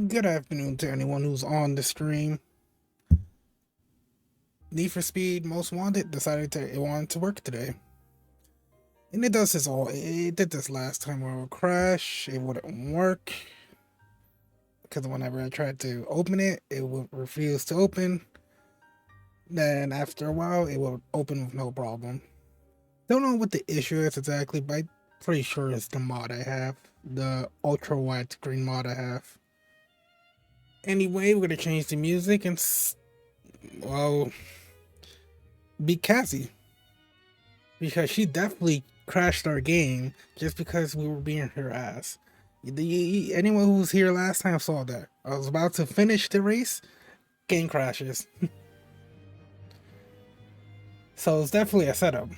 Good afternoon to anyone who's on the stream. Need for Speed Most Wanted decided it wanted to work today. And it does this it did this last time where it would crash, it wouldn't work. Because whenever I tried to open it, it would refuse to open. Then after a while, it would open with no problem. Don't know what the issue is exactly, but I'm pretty sure it's the mod I have. The ultra widescreen mod I have. Anyway, we're gonna change the music and well, be Cassie, because she definitely crashed our game just because we were being her ass. Anyone who was here last time saw that. I was about to finish the race, game crashes. So it's definitely a setup.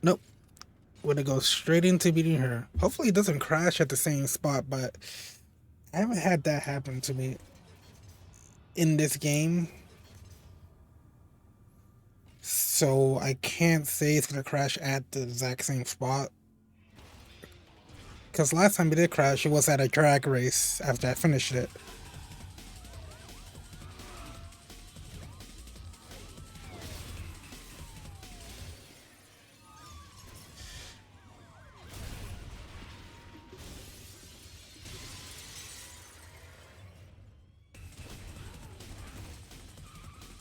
Nope. We're gonna go straight into beating her. Hopefully it doesn't crash at the same spot, but I haven't had that happen to me in this game. So I can't say it's gonna crash at the exact same spot. Because last time it did crash, it was at a drag race after I finished it.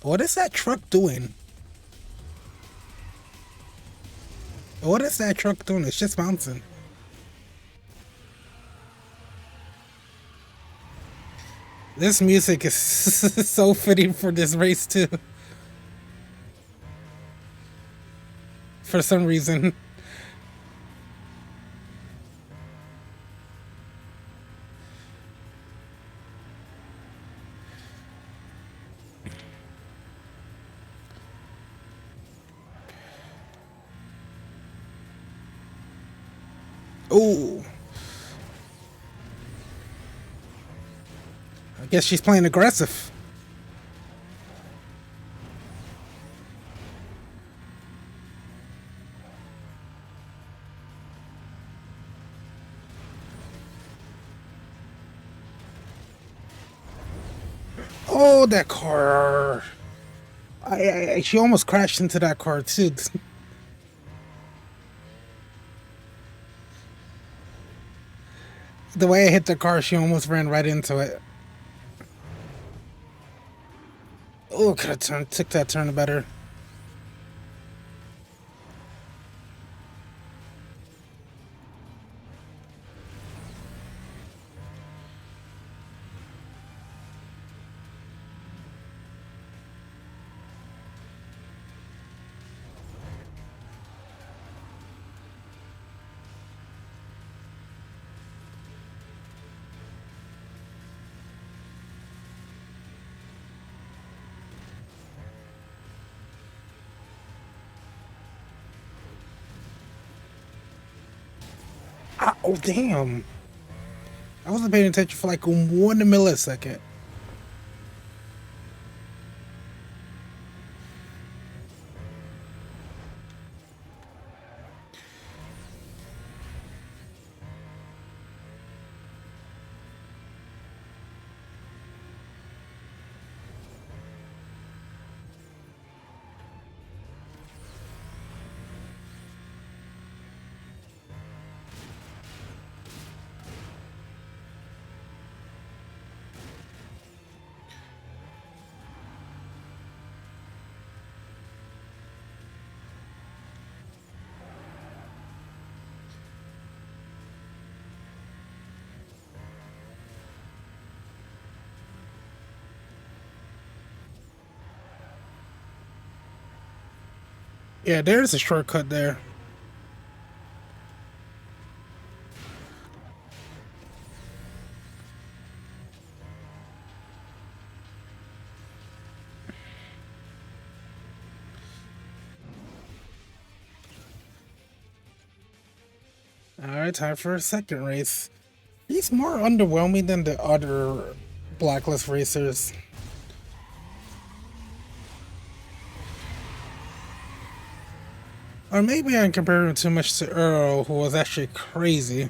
What is that truck doing? What is that truck doing? It's just bouncing. This music is so fitting for this race too. For some reason. Oh. I guess she's playing aggressive. Oh, that car. She almost crashed into that car too. The way I hit the car, she almost ran right into it. Oh, could have took that turn better. Oh, damn. I wasn't paying attention for like 1 millisecond. Yeah, there's a shortcut there. Alright, time for a second race. He's more underwhelming than the other Blacklist racers. Or maybe I'm comparing too much to Earl, who was actually crazy.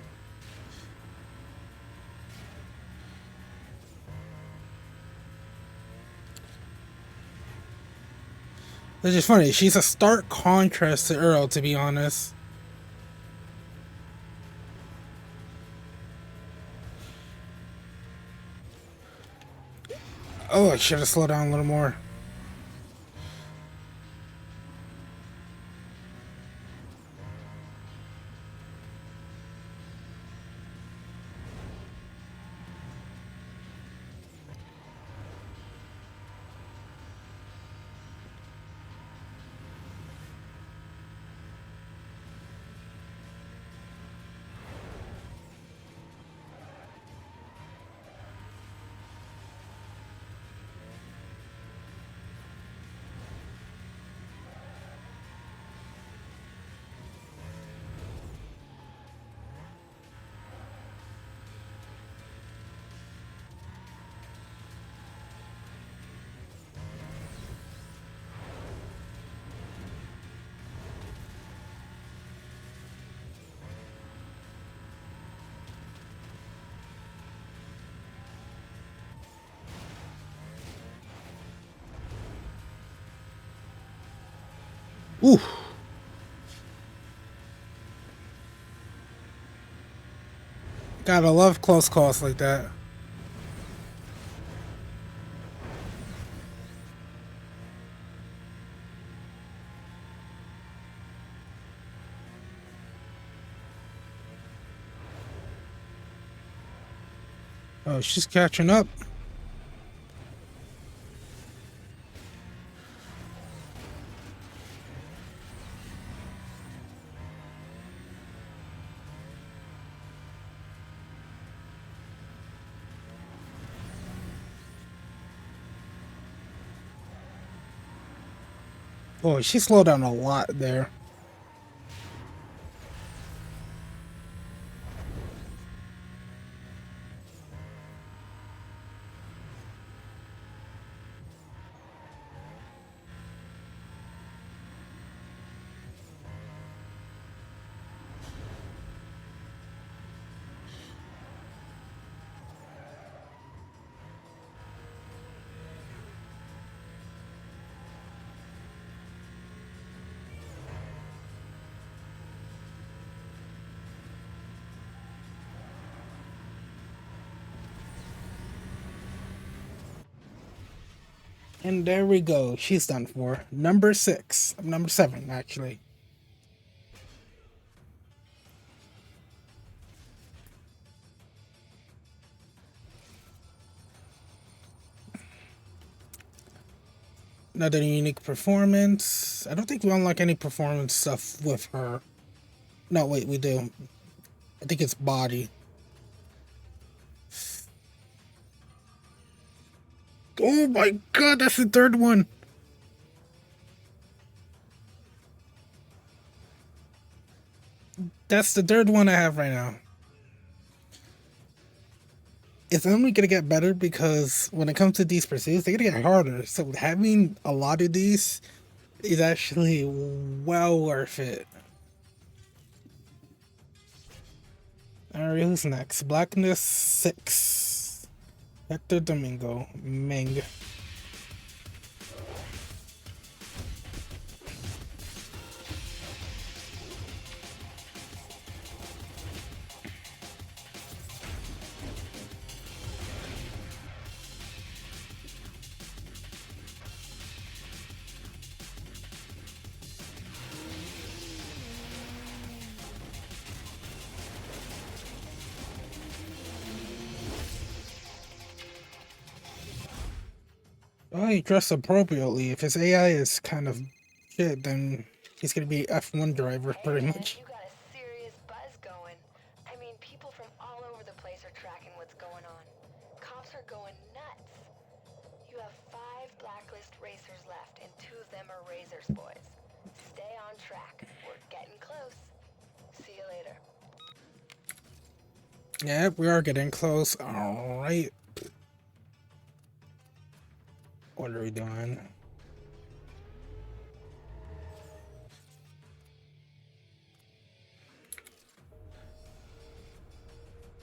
Which is funny, she's a stark contrast to Earl, to be honest. Oh, I should have slowed down a little more. Ooh. Gotta love close calls like that. Oh, she's catching up. Oh, she slowed down a lot there. And there we go. She's done for. Number 6. Number 7, actually. Another unique performance. I don't think we unlock any performance stuff with her. No, wait, we do. I think it's body. Oh my god, that's the third one. That's the third one I have right now. It's only gonna get better because when it comes to these pursuits, they're gonna get harder. So having a lot of these is actually well worth it. Alright, who's next? Blacklist 6. Hector Domingo. Meng. Oh, he dressed appropriately. If his AI is kind of shit, then he's gonna be F1 driver pretty Hey, much. you got a serious buzz going. I mean, people from all over the place are tracking what's going on. Cops are going nuts. You have 5 Blacklist racers left, and 2 of them are Razors boys. Stay on track. We're getting close. See you later. Yeah, we are getting close. Alright. What are we doing?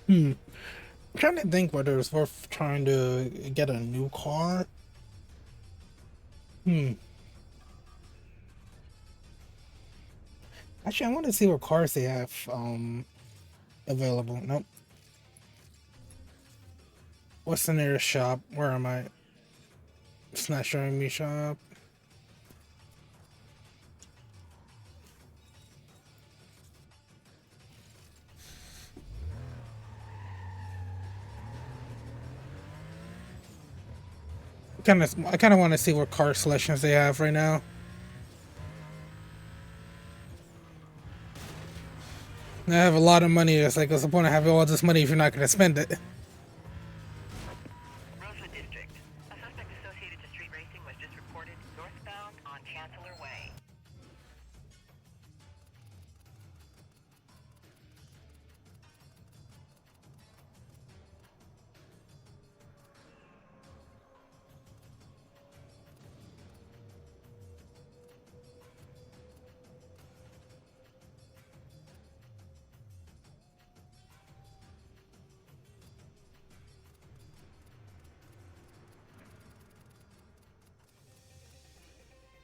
Hmm. I'm trying to think whether it's worth trying to get a new car. Hmm. Actually, I want to see what cars they have available. Nope. What's the nearest shop? Where am I? It's not showing me shop. I kind of want to see what car selections they have right now. I have a lot of money. It's like, what's the point of having all this money if you're not going to spend it? Rosewood District. A suspect associated to street racing was just reported northbound on Chancellor Way.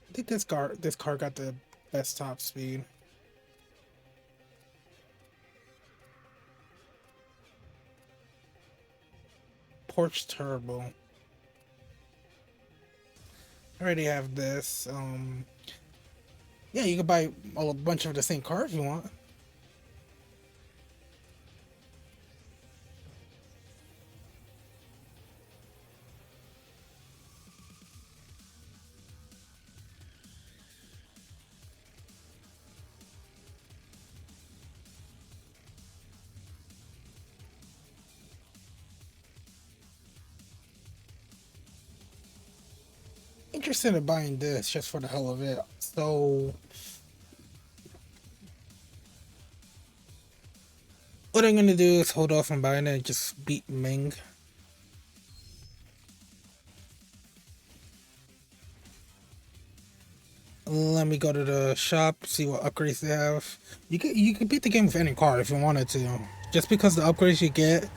I think this car got the best top speed. Porsche Turbo. I already have this. Yeah, you can buy a bunch of the same car if you want. Interested in buying this just for the hell of it. So what I'm gonna do is hold off on buying it and just beat Ming. Let me go to the shop, see what upgrades they have. You could beat the game with any car if you wanted to. Just because the upgrades you get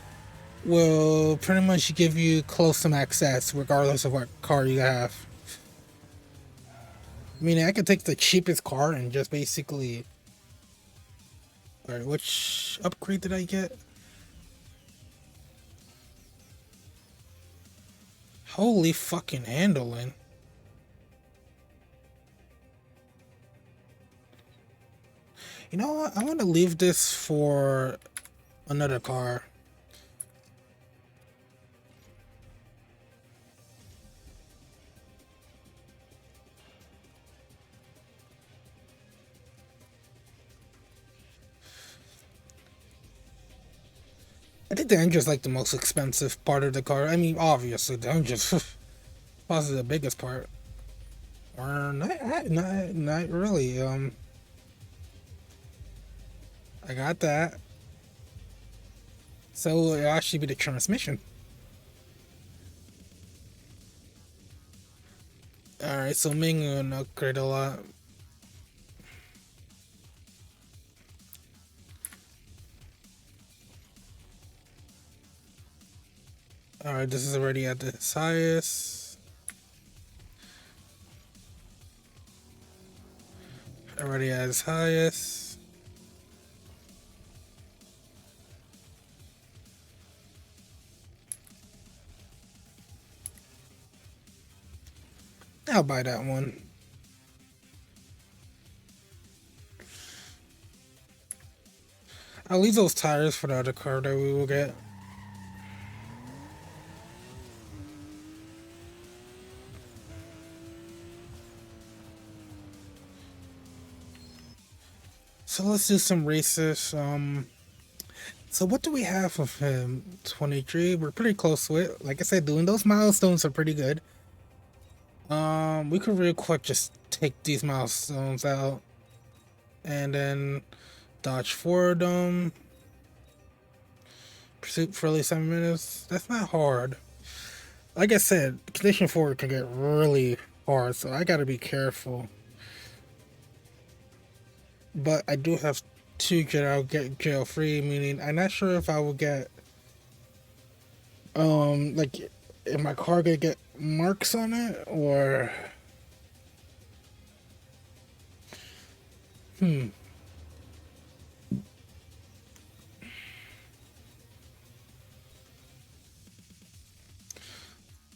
will pretty much give you close to max stats regardless of what car you have. Meaning I could take the cheapest car and just basically. Alright, which upgrade did I get? Holy fucking handling. You know what? I want to leave this for another car. I think the engine's like the most expensive part of the car. I mean, obviously the engine's probably the biggest part. Or not really. I got that. So it'll actually be the transmission. Alright, so Ming will upgrade a lot. Alright, this is already at the highest. Already at its highest. I'll buy that one. I'll leave those tires for the other car that we will get. So let's do some races. So what do we have of him? 23. We're pretty close to it. Like I said, doing those milestones are pretty good. We could real quick just take these milestones out and then dodge forward them. Pursuit for at least 7 minutes. That's not hard. Like I said, condition forward can get really hard, so I gotta be careful. But I do have to get out, get jail free. Meaning, I'm not sure if I will get like if my car gonna get marks on it or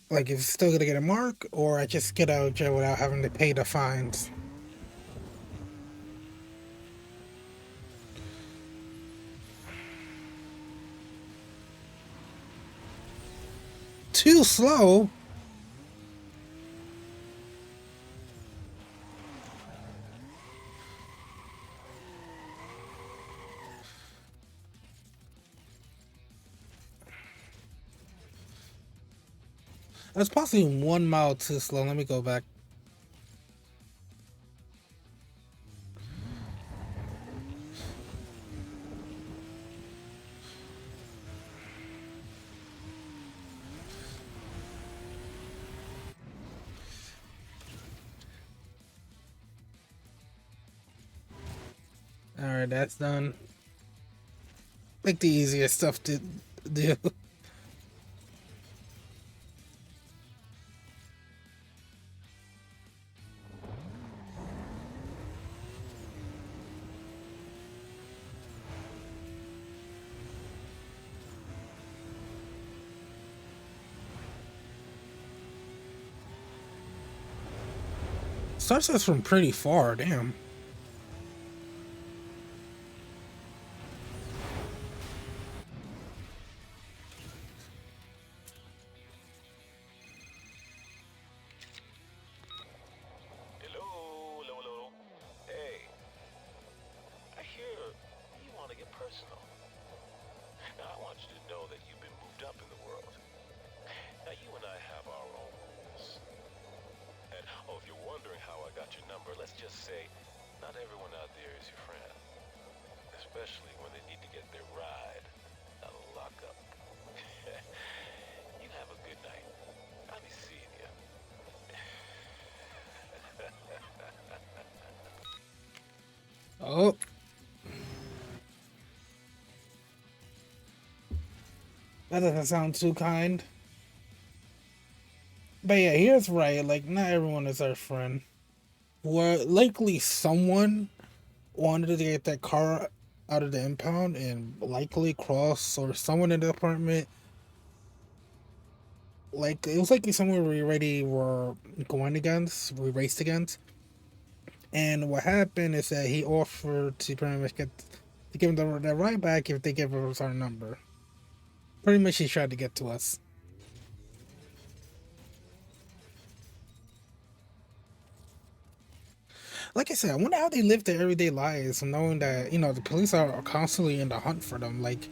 like if it's still gonna get a mark or I just get out of jail without having to pay the fines. Too slow. That's possibly 1 mile too slow. Let me go back. Alright, that's done. Like the easiest stuff to do. Starts us from pretty far, damn. Hello, hello, hello. Hey, I hear you want to get personal. Now, I want you to know that you've been moved up in the world. Now, you and I have our own rules. And, oh, if you're wondering how I got your number, let's just say not everyone out there is your friend. Especially when they need to get their ride out of lockup. You have a good night. I'll be seeing you. Oh. That doesn't sound too kind. But yeah, here's right. Like, not everyone is our friend. Well, likely someone wanted to get that car out of the impound and likely cross or someone in the apartment. Like, it was like someone we already were going against, we raced against. And what happened is that he offered to pretty much get to give him the ride back if they give us our number. Pretty much he tried to get to us. Like I said, I wonder how they live their everyday lives, knowing that the police are constantly in the hunt for them. Like,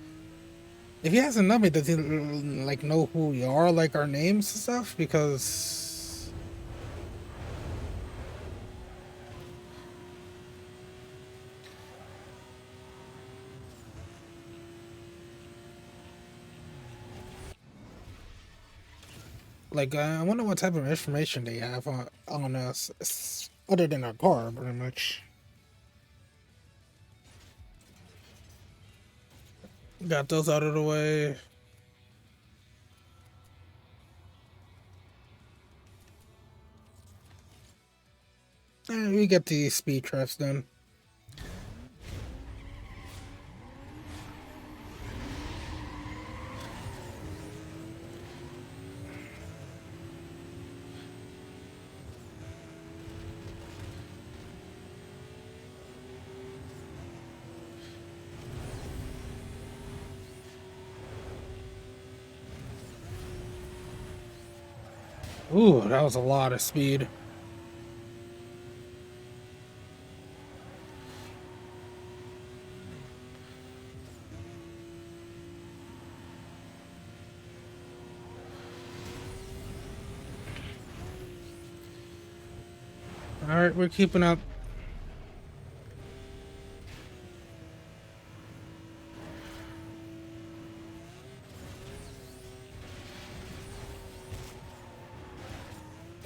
if he has a number, does he like know who we are, like our names and stuff? Because I wonder what type of information they have on us, other than our car, pretty much. Got those out of the way. We get the speed traps done. Ooh, that was a lot of speed. Alright, we're keeping up.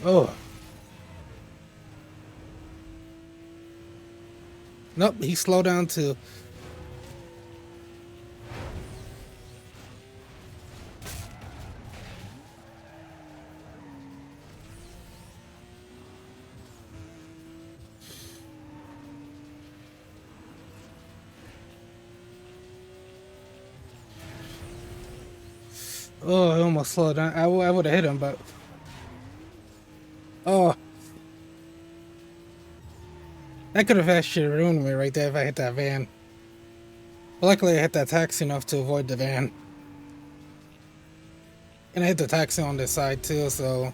Oh. Nope, he slowed down too. Oh, I almost slowed down. I would have hit him, but oh, that could have actually ruined me right there if I hit that van. But luckily, I hit that taxi enough to avoid the van, and I hit the taxi on this side too. So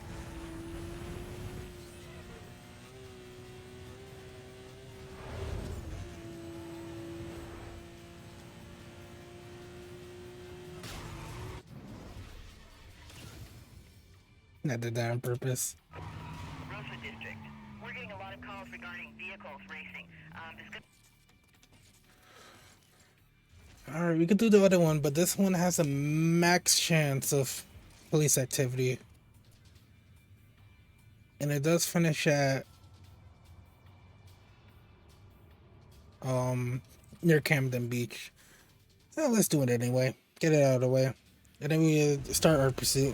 I did that on purpose. Rosewood District. We're getting a lot of calls regarding vehicles racing. All right, we could do the other one, but this one has a max chance of police activity, and it does finish at um near Camden Beach. So let's do it anyway. Get it out of the way, and then we start our pursuit.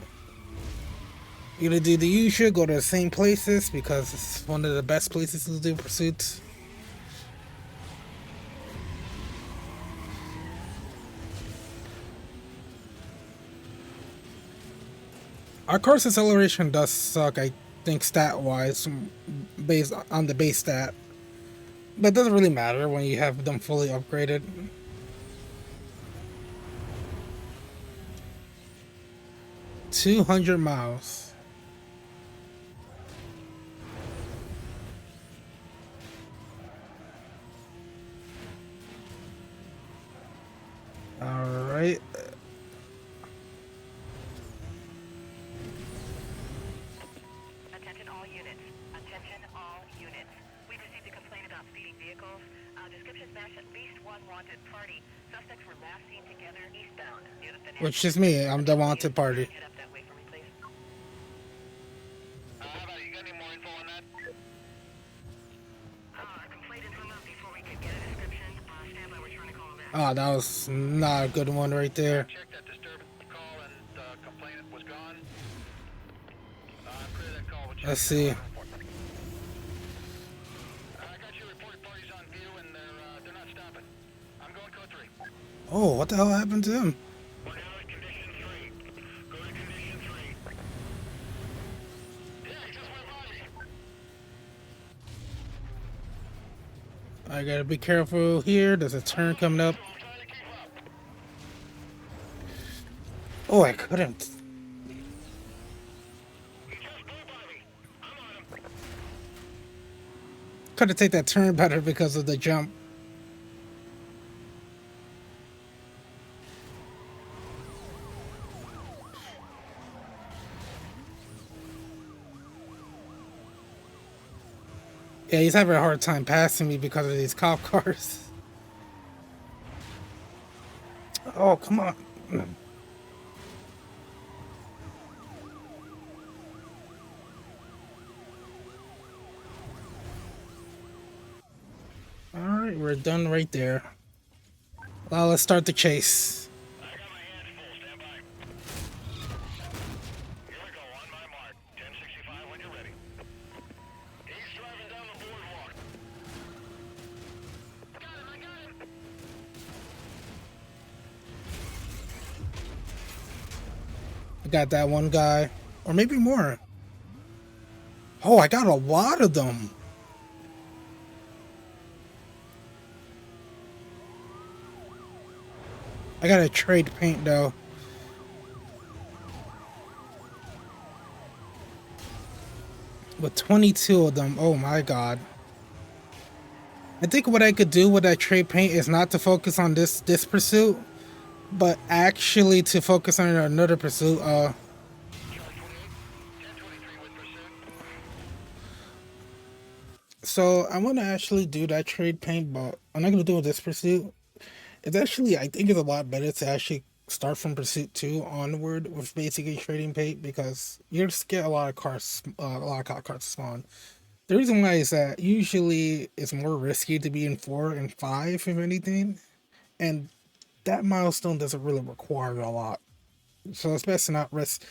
You're gonna do the usual, go to the same places because it's one of the best places to do pursuits. Our car's acceleration does suck, I think, stat-wise, based on the base stat. But it doesn't really matter when you have them fully upgraded. 200 miles. Alright. Attention all units. Attention all units. We received a complaint about speeding vehicles. Descriptions match at least one wanted party. Suspects were last seen together eastbound near the finish. Which is me, I'm the wanted party. Head up that way for me, please. How about it? You got any more info on that? Our complaint had hung up before we could get a description. Stand by, we're trying to call back. Oh, that was not a good one right there. Check that disturbance call and complainant was gone. That call was Let's see. I got your reported parties on view and they're not stopping. I'm going code 3. Oh, what the hell happened to him? We're now at condition 3. Go to condition 3. Yeah, he just went by me. I gotta be careful here. There's a turn coming up. I'm trying to keep up. Oh, I couldn't. He just blew by me. I'm on him. Couldn't take that turn better because of the jump. Yeah, he's having a hard time passing me because of these cop cars. Oh, come on. Alright, we're done right there. Well, let's start the chase. I got my hands full. Stand by. Here we go. On my mark. 1065 when you're ready. He's driving down the boardwalk. Got him. I got him. I got that one guy. Or maybe more. Oh, I got a lot of them. I gotta trade paint though. With 22 of them, oh my god. I think what I could do with that trade paint is not to focus on this pursuit, but actually to focus on another pursuit. Charlie 28. 1023 with pursuit. So I want to actually do that trade paint, but I'm not gonna do this pursuit. It's actually, I think it's a lot better to actually start from pursuit 2 onward with basically trading paint because you just get a lot of cars, a lot of cop cars to spawn. The reason why is that usually it's more risky to be in 4 and 5 if anything, and that milestone doesn't really require a lot. So it's best to not risk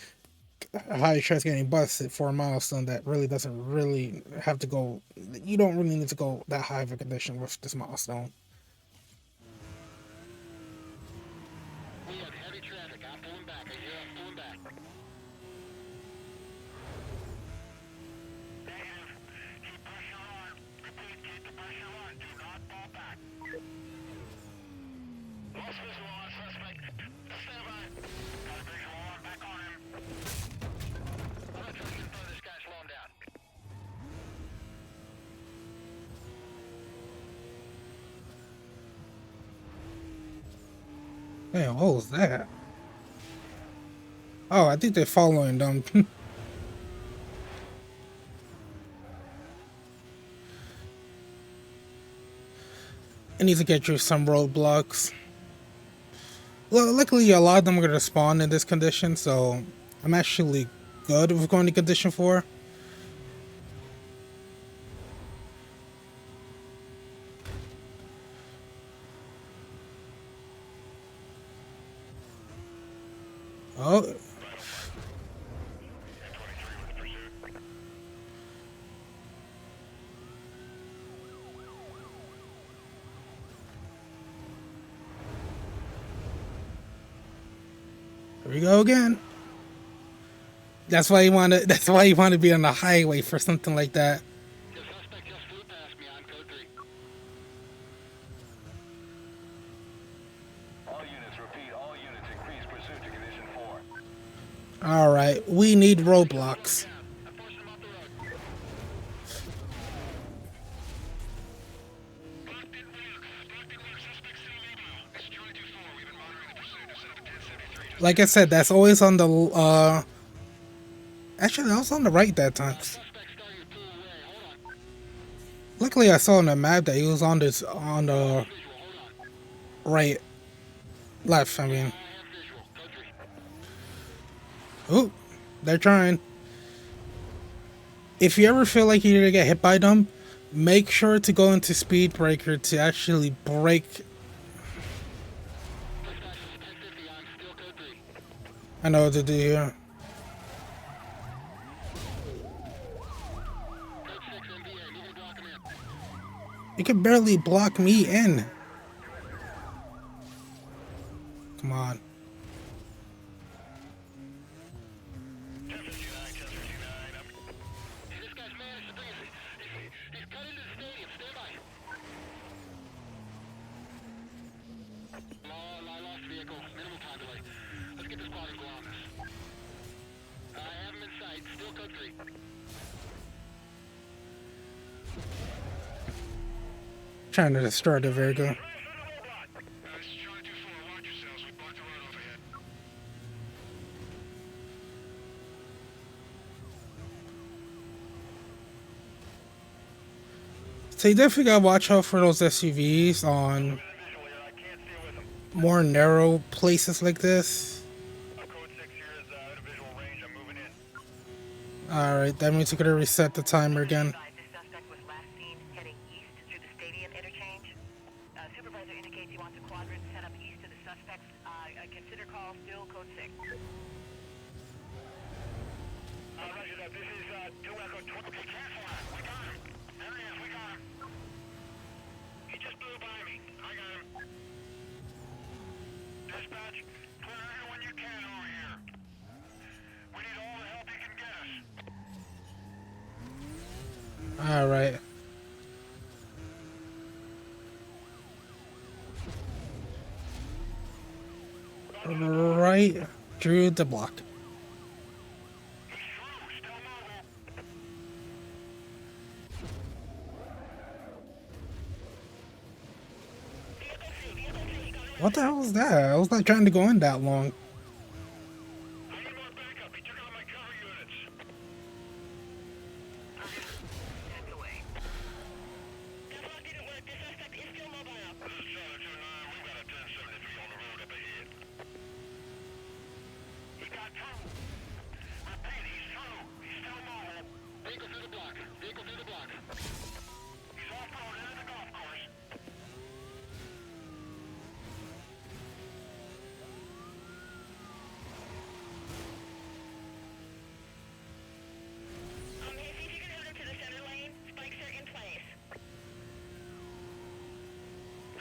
a high chance getting busted for a milestone that really doesn't really have to go. You don't really need to go that high of a condition with this milestone. We have heavy traffic. I'm pulling back. I hear I'm pulling Damn, what was that? Oh, I think they're following them. I need to get through some roadblocks. Well, luckily, a lot of them are going to spawn in this condition, so I'm actually good with going to condition 4. Oh, here we go again. That's why you want to. That's why you want to be on the highway for something like that. The suspect just flew past me on code 3. All units, repeat, all units, increase pursuit to condition 4. All right, we need roadblocks. I'm forcing him off the road. Blocked in rock. Blocked in rock. Suspect still mobile. It's Charlie 2-4. We've been monitoring the pursuit. It's set up at 1073. Like I said, that's always on the. Actually, I was on the right that time. Suspect starting to pull away. Hold on. Luckily, I saw on the map that he was on the Visual. Hold on. right, left. I mean, I have visual. Code 3. oh, they're trying. If you ever feel like you're gonna get hit by them, make sure to go into speed breaker to actually break. Dispatch is 1050. I'm still code 3. I know what to do here. Code 6 MVA. Moving block him in. You can barely block me in. Come on. 1059. 1059. This guy's managed to bring us. He's cut into the stadium. Stand by. I lost vehicle. Minimal time delay. Let's get this body go on this. I have him in sight. Still code 3. Trying to destroy the vehicle. This is Charlie 2-4. Watch yourselves. We blocked the road overhead. So you definitely gotta watch out for those SUVs on Visual here. I can't see with him. more narrow places like this. Code 6 here is out of visual range. I'm moving in. Alright, that means you're gonna reset the timer again. The suspect was last seen heading east through the stadium interchange. Supervisor indicates he wants a quadrant set up east of the suspects. Consider call still code 6. Roger that. This is 2 Echo 12. Okay, cancel that. We got him. There he is. We got him. He just blew by me. I got him. Dispatch, clear everyone you can over here. We need all the help you can get us. Alright. Right through the block. He's through. Still mobile. What the hell was that? I was not trying to go in that long. I need more backup. He took out my cover units. That's away. That block didn't work. The suspect is still mobile. This is Charlie 2-9. We've got a 1073 on the road up ahead. He got through. Repeat, he's through. He's still mobile. Vehicle through the block. Vehicle through the block. He's off-road into the golf course. Hey, see if you can head him to the center lane. Spikes are in place.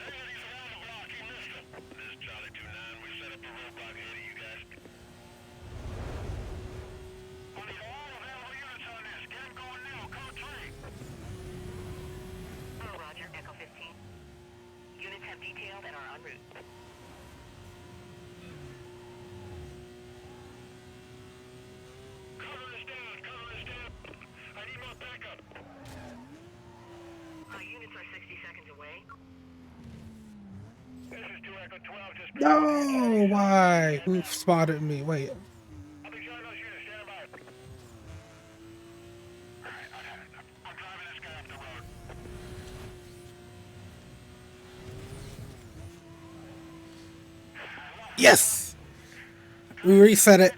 He's around the block. He missed it. This is Charlie 2-9. We set up a roadblock ahead of you guys. We need all available units on this. Get him going now. Code 3. Roger, Echo 15. Units have detailed and are en route. Cover is down. Cover is down. I need more backup. Units are 60 seconds away. This is 2 Echo 12. off just barely. No, why? Who spotted me? Wait. I'll be joining those units. Stand by. Alright, I'm driving this guy up the road. Yes! We reset it.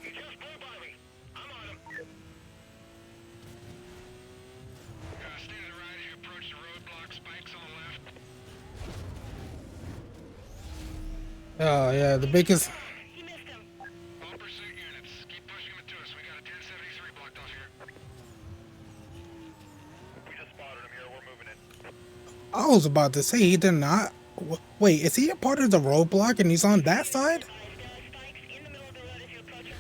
He just blew by me. I'm on him. Stay to the right as you approach the roadblock. Spikes on the left. Oh, yeah, the biggest. He missed him. All pursuit units. Keep pushing him to us. We got a 1073 blocked off here. We just spotted him here. We're moving in. I was about to say he did not. Wait, is he a part of the roadblock and he's on that side? Spikes in the middle of the road as you approach him.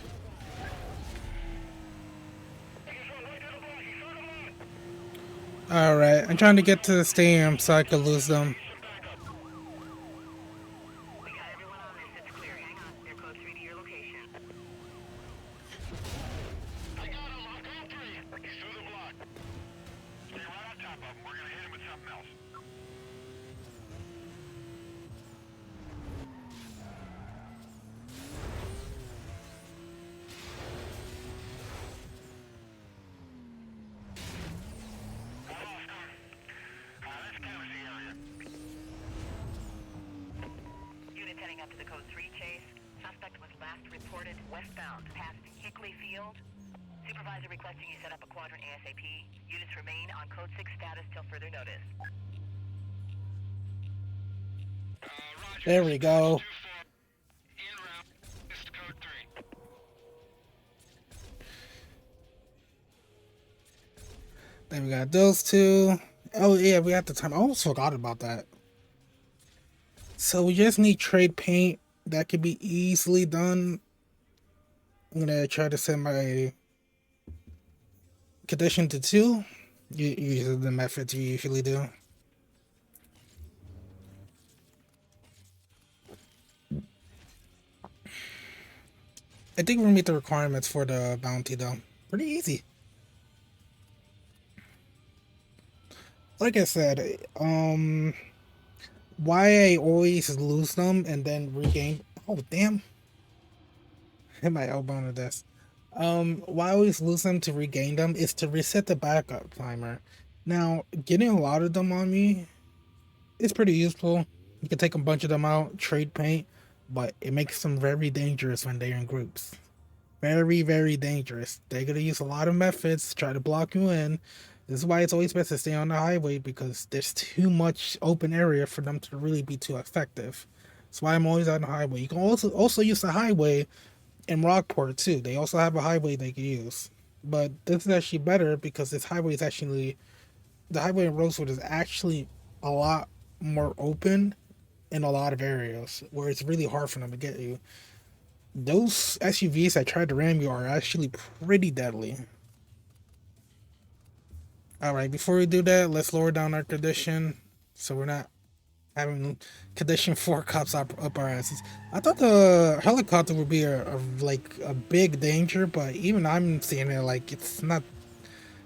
He's run right to the block. He's on the line. Alright, I'm trying to get to the stadium so I could lose them. We got everyone on this. It's clear. Hang on. They're code 3 to your location. I got him. I'm code 3. He's through the block. Stay right on top of him. We're gonna hit him with something else. Let's canvas the area. Units heading up to the code 3 chase. Suspect was last reported westbound past Hickley Field. Supervisor requesting you set up a quadrant ASAP. Units remain on code 6 status till further notice. Roger. There we go. 2-4. En route. This is code 3. Then we got those two. Oh, yeah, we have the time. I almost forgot about that. So we just need trade paint. That could be easily done. I'm gonna try to set my condition to 2. Usually the methods you usually do. I think we meet the requirements for the bounty though. Pretty easy. Like I said, why I always lose them and then regain. Oh damn! Hit my elbow on the desk. Why I always lose them to regain them is to reset the backup timer. Now, getting a lot of them on me is pretty useful. You can take a bunch of them out, trade paint, but it makes them very dangerous when they're in groups. Very, very dangerous. They're gonna use a lot of methods to try to block you in. This is why it's always best to stay on the highway because there's too much open area for them to really be too effective. That's why I'm always on the highway. You can also use the highway in Rockport too. They also have a highway they can use. But this is actually better because this highway is actually the highway in Rosewood is actually a lot more open in a lot of areas where it's really hard for them to get you. Those SUVs that tried to ram you are actually pretty deadly. Alright, before we do that, let's lower down our condition so we're not having condition 4 cops up our asses. I thought the helicopter would be a big danger, but even I'm seeing it like it's not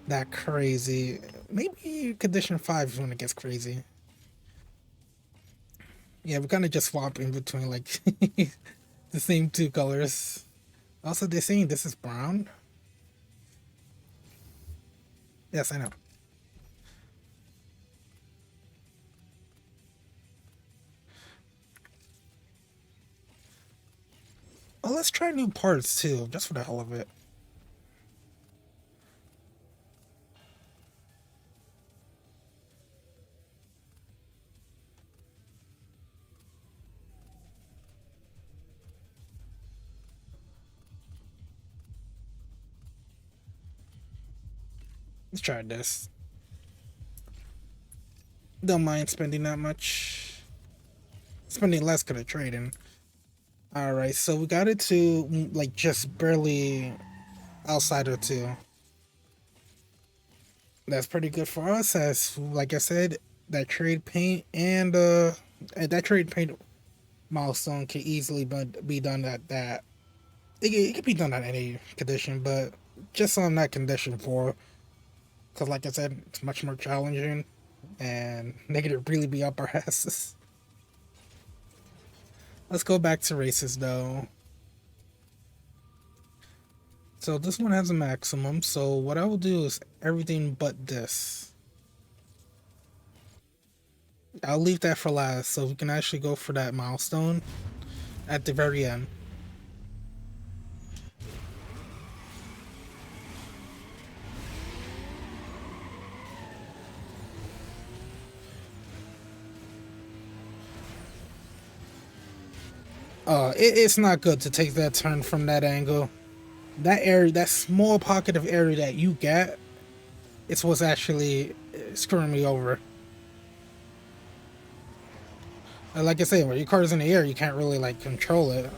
that crazy. Maybe condition 5 is when it gets crazy. Yeah, we kind of just swap in between like the same 2 colors. Also, they're saying this is brown. Yes, I know. Well, let's try new parts too, just for the hell of it. Let's try this. Don't mind spending that much. Spending less could have traded. Alright, so we got it to like just barely outside of 2. That's pretty good for us as like I said, that trade paint and that trade paint milestone can easily be done at that. It can be done at any condition, but just on that condition for, because like I said, it's much more challenging, and they could really be up our asses. Let's go back to races though. So this one has a maximum. So what I will do is everything but this. I'll leave that for last, so we can actually go for that milestone at the very end. It's not good to take that turn from that angle. That area, that small pocket of area that you get, it's what's actually screwing me over. Like I say, when your car's in the air, you can't really like control it.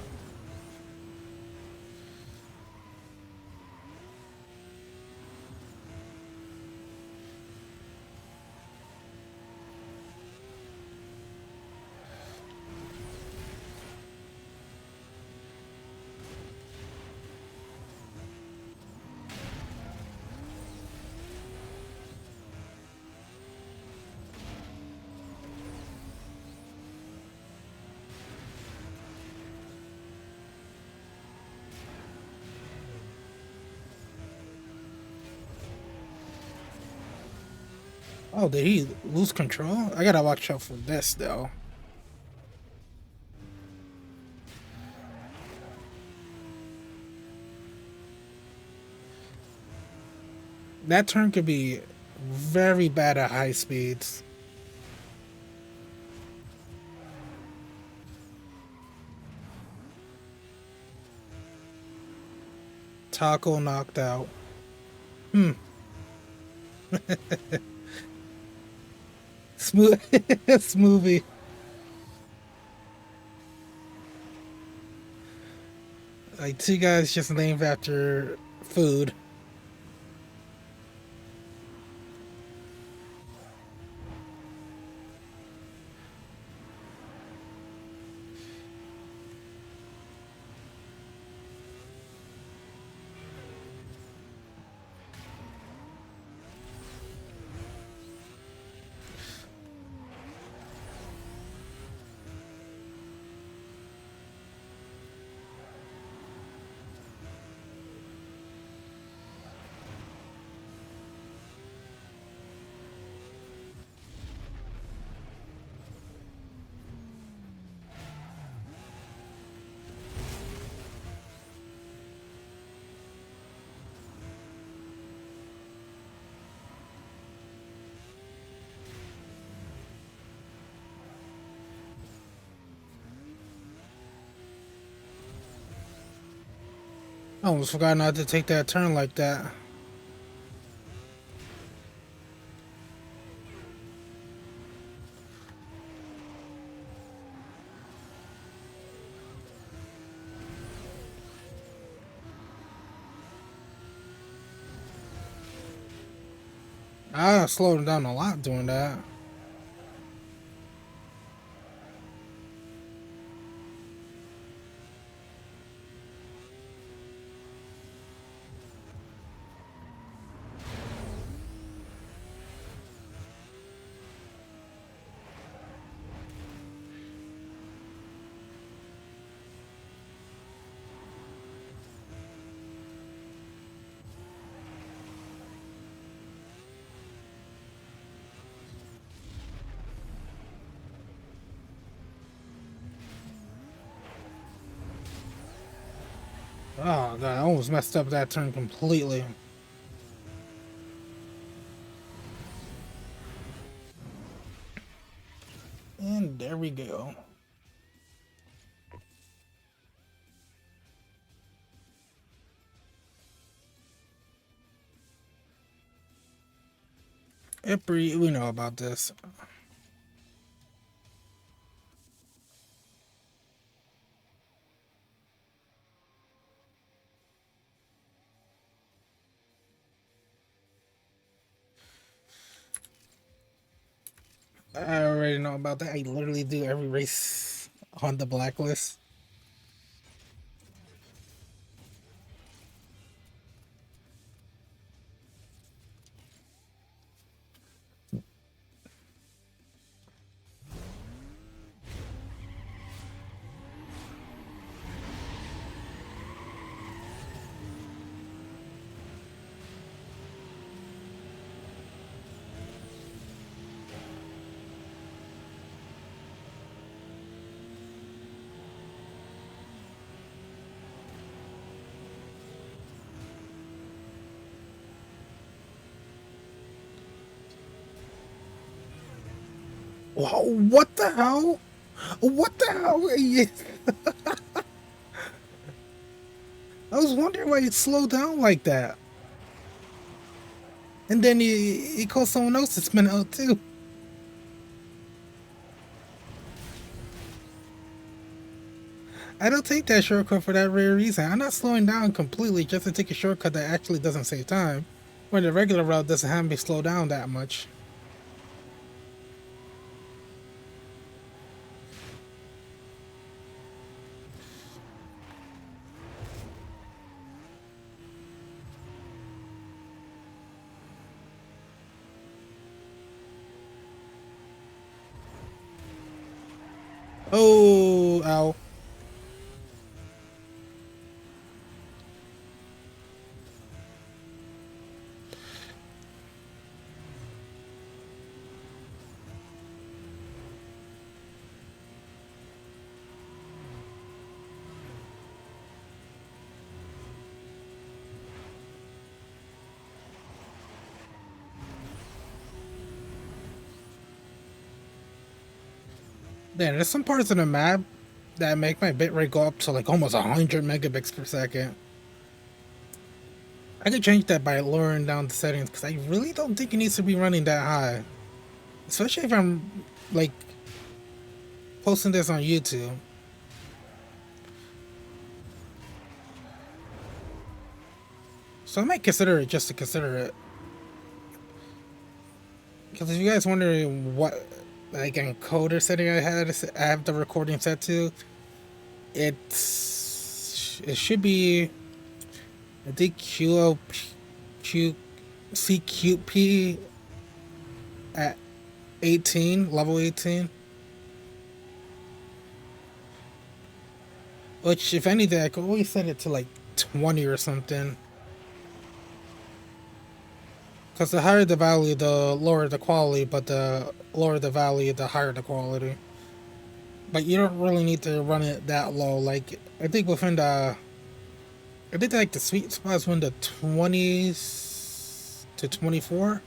Oh, did he lose control? I gotta watch out for this though. That turn could be very bad at high speeds. Taco knocked out. Smooth, smoothie. Like two guys just named after food. I almost forgot not to take that turn like that. I slowed him down a lot doing that. Oh god, I almost messed up that turn completely. And there we go. Ipri, we know about this. I already know about that. I literally do every race on the blacklist. What the hell? What the hell? I was wondering why it slowed down like that. And then he called someone else to spin out too. I don't take that shortcut for that very reason. I'm not slowing down completely just to take a shortcut that actually doesn't save time, when the regular route doesn't have me slow down that much. Oh, ow. Yeah, there's some parts of the map that make my bitrate go up to like almost 100 megabits per second. I could change that by lowering down the settings because I really don't think it needs to be running that high. Especially if I'm like posting this on YouTube. So I might consider it just to consider it. Because if you guys wondering what like encoder setting I had, I have the recording set to. It should be I think CQP at 18, level 18. Which, if anything, I could always set it to like 20 or something. Because the higher the value, the lower the quality, but the lower the value, the higher the quality. But you don't really need to run it that low. Like, I think within the... I think like the sweet spot is when the 20s to 24.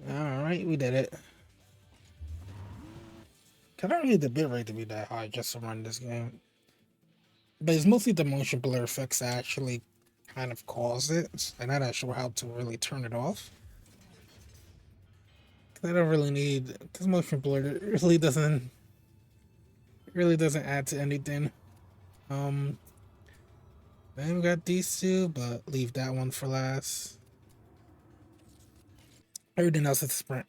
Alright, we did it. I don't need the bitrate to be that high just to run this game. But it's mostly the motion blur effects that actually kind of cause it. I'm not sure how to really turn it off. I don't really need, because motion blur really doesn't add to anything. Then we got these two, but leave that one for last. Everything else is sprint.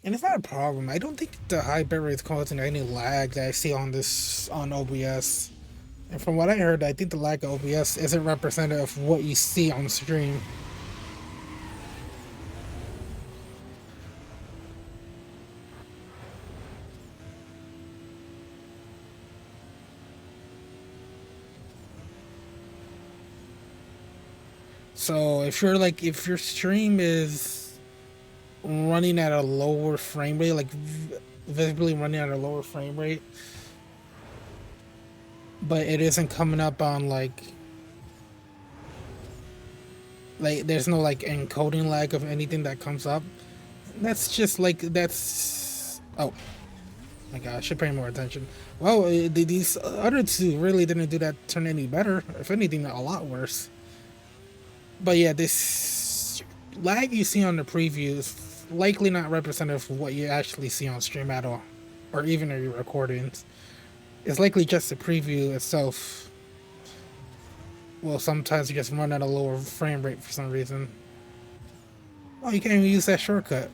And it's not a problem. I don't think the high bitrate is causing any lag that I see on this on OBS. And from what I heard, I think the lag of OBS isn't representative of what you see on stream. So if your stream is running at a lower frame rate, like visibly running at a lower frame rate, but it isn't coming up on like there's no like encoding lag of anything that comes up. That's just like that's oh my god, I should pay more attention. Well, these other two really didn't do that turn any better. If anything, a lot worse. But yeah, this lag you see on the preview is likely not representative of what you actually see on stream at all, or even in your recordings. It's likely just the preview itself. Well, sometimes you just run at a lower frame rate for some reason. Oh, you can't even use that shortcut.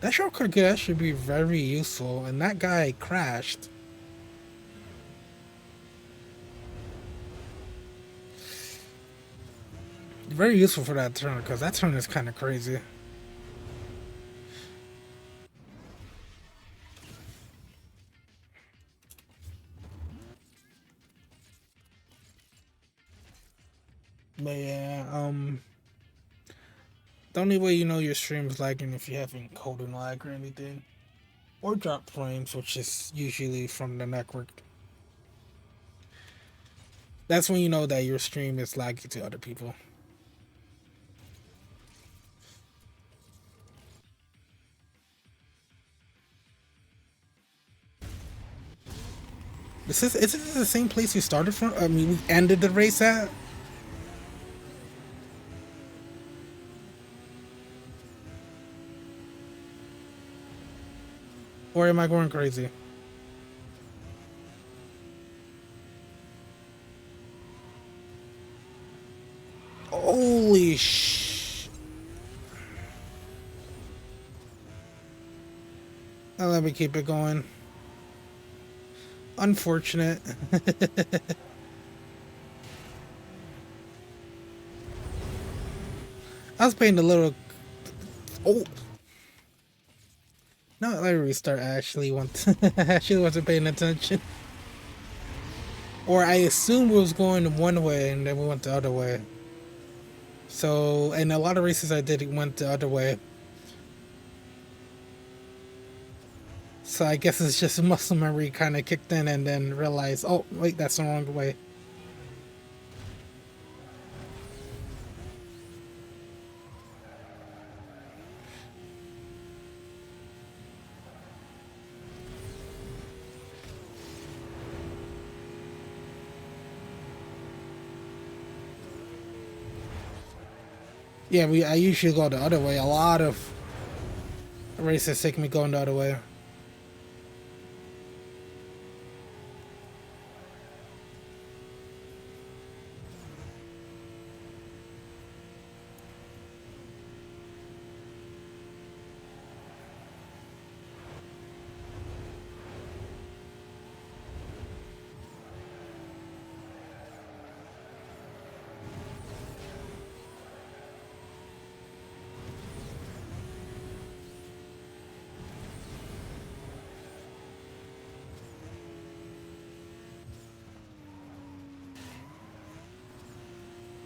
That shortcut could actually be very useful, and that guy crashed. Very useful for that turn, because that turn is kind of crazy. But yeah, the only way you know your stream is lagging if you have encoding lag or anything. or drop frames, which is usually from the network. That's when you know that your stream is laggy to other people. Is this the same place we started from? I mean, we ended the race at? Or am I going crazy? Holy sh... Now let me keep it going. Unfortunate. I was paying a little... Oh! No, let me restart. I actually wasn't paying attention. Or I assumed it was going one way and then we went the other way. So, and a lot of races I did went the other way. So I guess it's just muscle memory kind of kicked in and then realized, oh, wait, that's the wrong way. Yeah, I usually go the other way. A lot of races take me going the other way.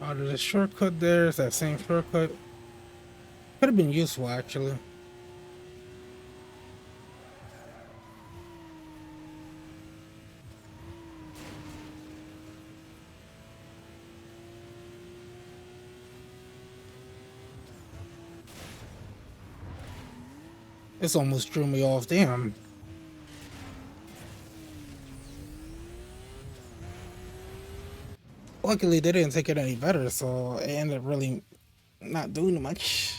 Oh, there's a shortcut there. It's that same shortcut. Could have been useful, actually. This almost threw me off. Damn. Luckily, they didn't take it any better, so it ended up really not doing much.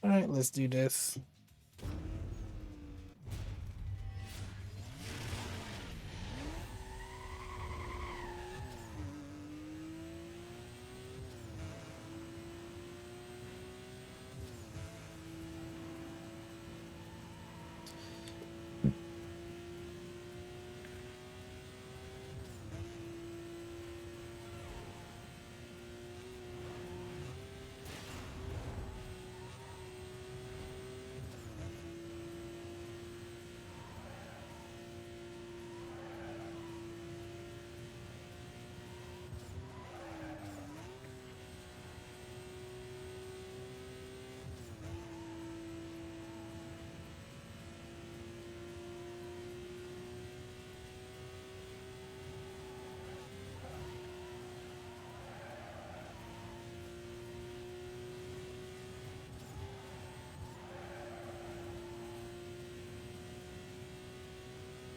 Alright, let's do this.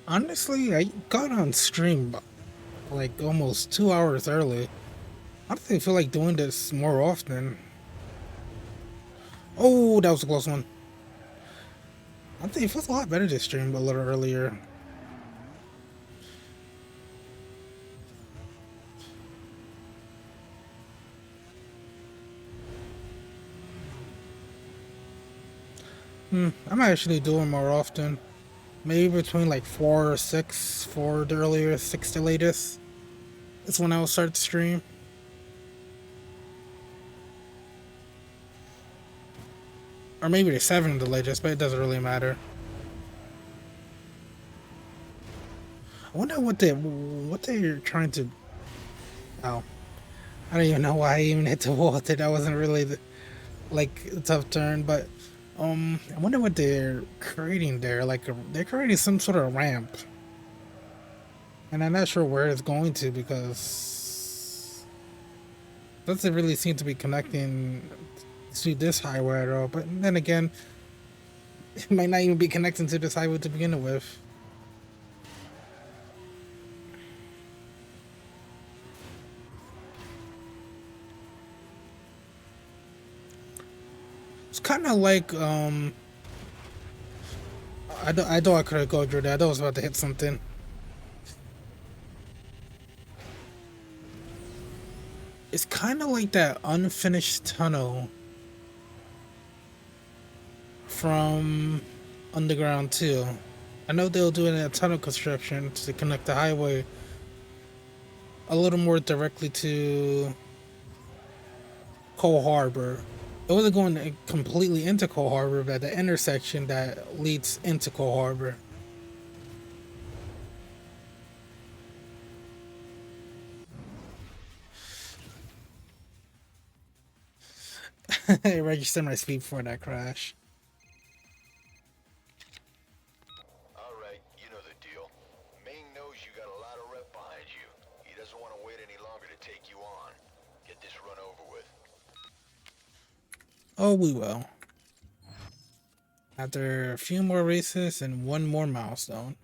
Honestly, I got on stream like almost 2 hours early. I don't feel like doing this more often. Oh, that was a close one. I think it feels a lot better to stream a little earlier. I'm actually doing more often. Maybe between like 4 or 6, 4 the earliest, 6 the latest. That's when I will start to stream. Or maybe the 7 the latest, but it doesn't really matter. I wonder what they're trying to... Oh. I don't even know why I even hit the wall there. That wasn't really like a tough turn, but I wonder what they're creating there. Like they're creating some sort of ramp, and I'm not sure where it's going to because it doesn't really seem to be connecting to this highway at all. But then again, it might not even be connecting to this highway to begin with. It's kind of like I thought I could have gone through that. I thought I was about to hit something. It's kind of like that unfinished tunnel from Underground 2. I know they were doing a tunnel construction to connect the highway a little more directly to Cole Harbor. It wasn't going completely into Cole Harbor, but the intersection that leads into Cole Harbor. I registered my speed before that crash. Alright, you know the deal. Ming knows you got a lot of rep behind you. He doesn't want to wait any longer to take you on. Get this run over with. Oh, we will. After a few more races and one more milestone.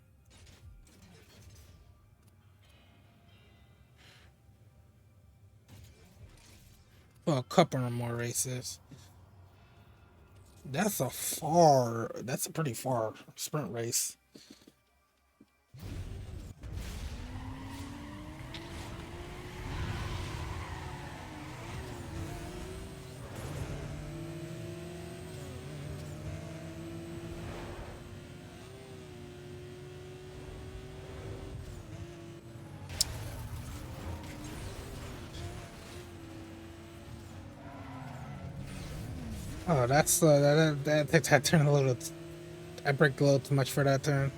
Well, a couple of more races. That's a pretty far sprint race. Oh, that's that turn a little. I braked a little too much for that turn.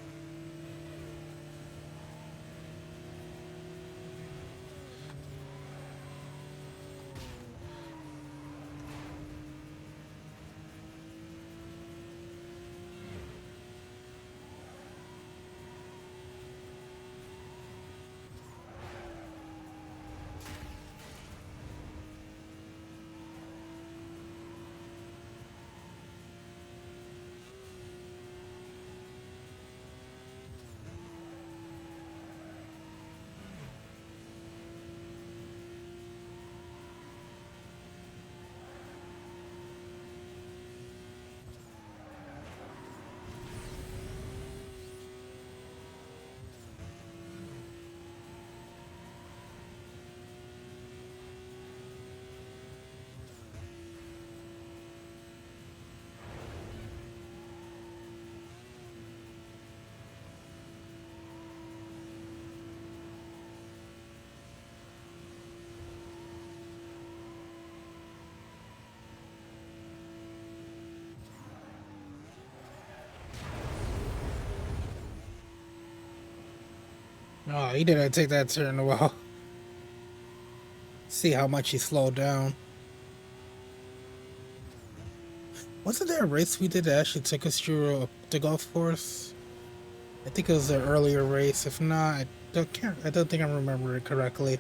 Oh, he didn't take that turn well. See how much he slowed down. Wasn't there a race we did that actually took us through the golf course? I think it was an earlier race. If not, I don't think I remember it correctly.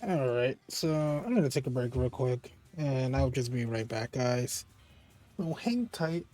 Alright, so I'm gonna take a break real quick, and I'll just be right back, guys. So hang tight.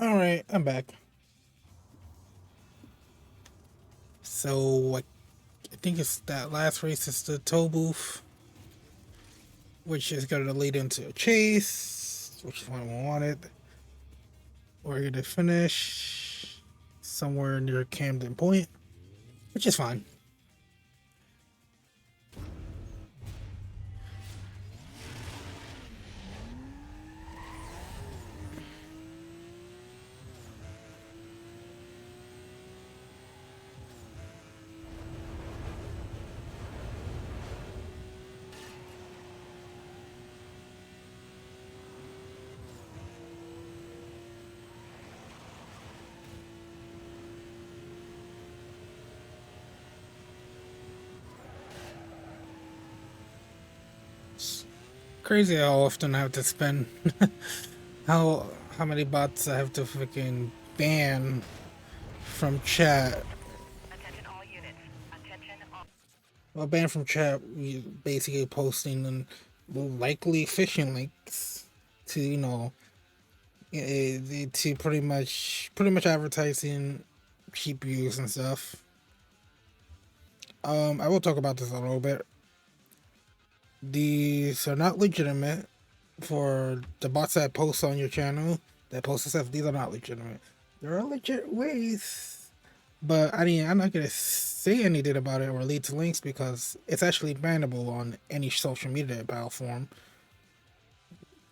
All right, I'm back. So I think it's that last race is the tow booth, which is going to lead into a chase, which is what we wanted. We're going to finish somewhere near Camden Point, which is fine. Crazy how often I have to spend how how many bots I have to freaking ban from chat. Attention all units. Attention all. Well, ban from chat, basically posting and likely phishing links to to pretty much advertising cheap views and stuff. I will talk about this a little bit. These are not legitimate for the bots that post on your channel that post stuff. These are not legitimate. There are legit ways, but I mean, I'm not gonna say anything about it or lead to links because it's actually bannable on any social media platform,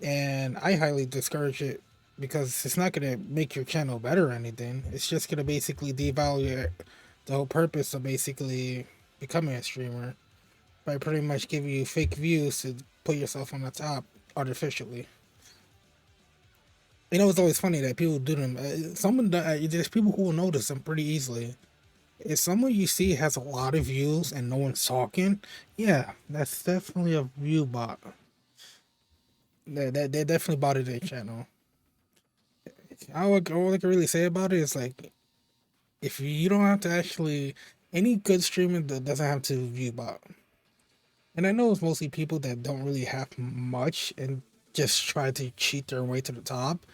and I highly discourage it because it's not gonna make your channel better or anything. It's just gonna basically devalue the whole purpose of basically becoming a streamer by pretty much giving you fake views to put yourself on the top artificially. It's always funny that people do them. There's people who will notice them pretty easily. If someone you see has a lot of views and no one's talking, yeah, that's definitely a view bot. They definitely botted their channel. All I can really say about it is like, if you don't have to actually, any good streamer that doesn't have to view bot. And I know it's mostly people that don't really have much and just try to cheat their way to the top.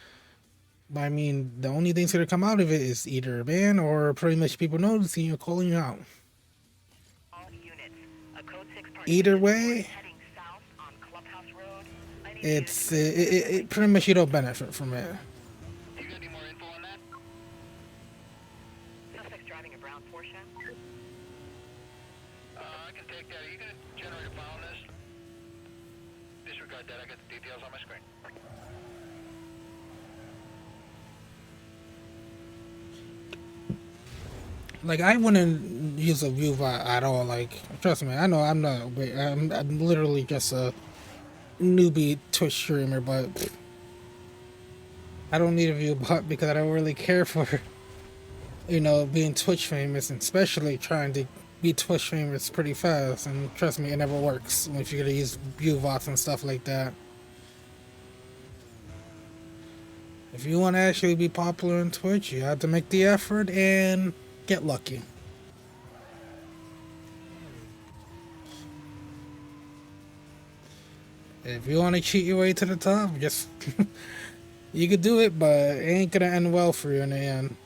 But I mean, the only thing's gonna come out of it is either a ban or pretty much people noticing you, calling you out. All units. A code 6 Either participant way, heading south on Clubhouse Road. I need you it's to it pretty much you don't benefit from it. You got any more info on that? suspects driving a brown Porsche. I can take that. Are you gonna generate a file on this? Disregard that. I got the details on my screen. Like, I wouldn't use a view bot at all. Like, trust me, I know I'm not. I'm literally just a newbie Twitch streamer, but I don't need a view bot because I don't really care for being Twitch famous, and especially trying to be Twitch famous pretty fast. And trust me, it never works if you're gonna use view bots and stuff like that. If you want to actually be popular on Twitch, you have to make the effort and get lucky. If you want to cheat your way to the top, just you could do it, but it ain't gonna end well for you in the end.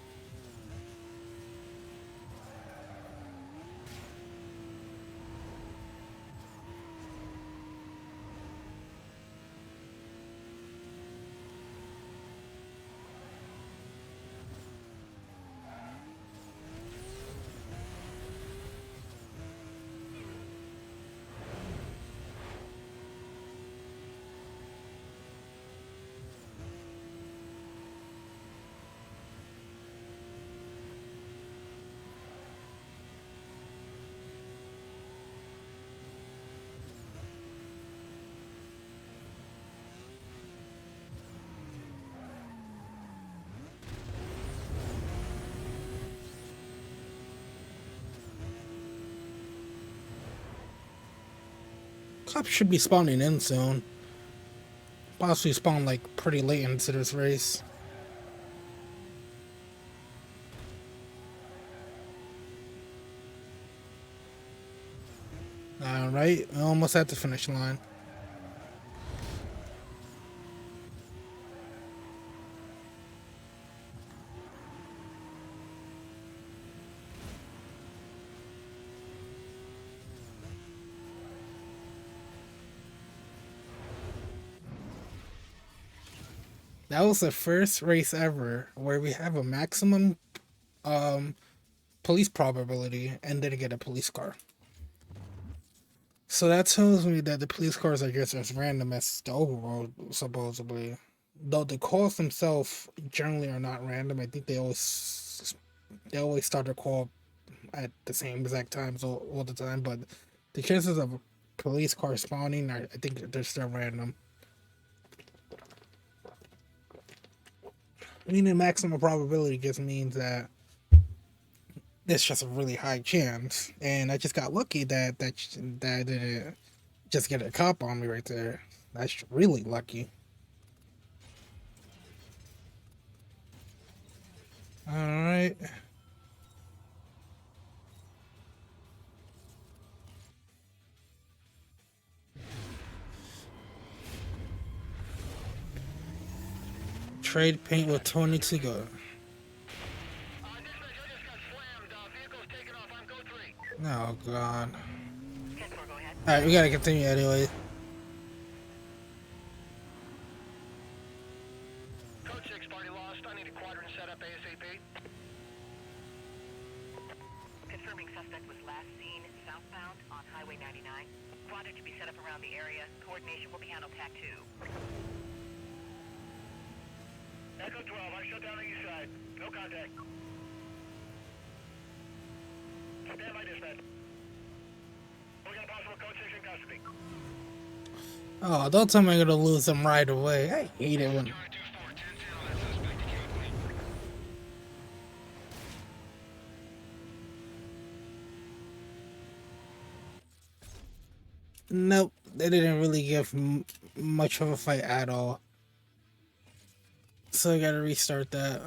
Cops should be spawning in soon. Possibly spawn like pretty late into this race. Alright, almost at the finish line. That was the first race ever where we have a maximum um police probability and didn't get a police car. So that tells me that the police cars are just as random as the overworld, supposedly. Though the calls themselves generally are not random. I think they always start their call at the same exact times all the time. But the chances of a police car spawning, I think they're still random. Meaning maximum probability just means that it's just a really high chance, and I just got lucky that I didn't just get a cop on me right there. That's really lucky. All right. Trade paint with Tony to go. Dispatch, I just got slammed. Vehicle's taking off. I'm code 3. Oh god. 10-4, go ahead. All right, we gotta continue anyway. Code 6, party lost. I need a quadrant set up ASAP. Confirming suspect was last seen southbound on Highway 99. Quadrant to be set up around the area. Coordination will be handled TAC 2. Echo 12, I shut down the east side. No contact. Stand by, dispatch. We got a possible code 6 in custody. Oh, don't tell me I'm gonna lose them right away. I hate it when. Nope, they didn't really give much of a fight at all. So I gotta restart that.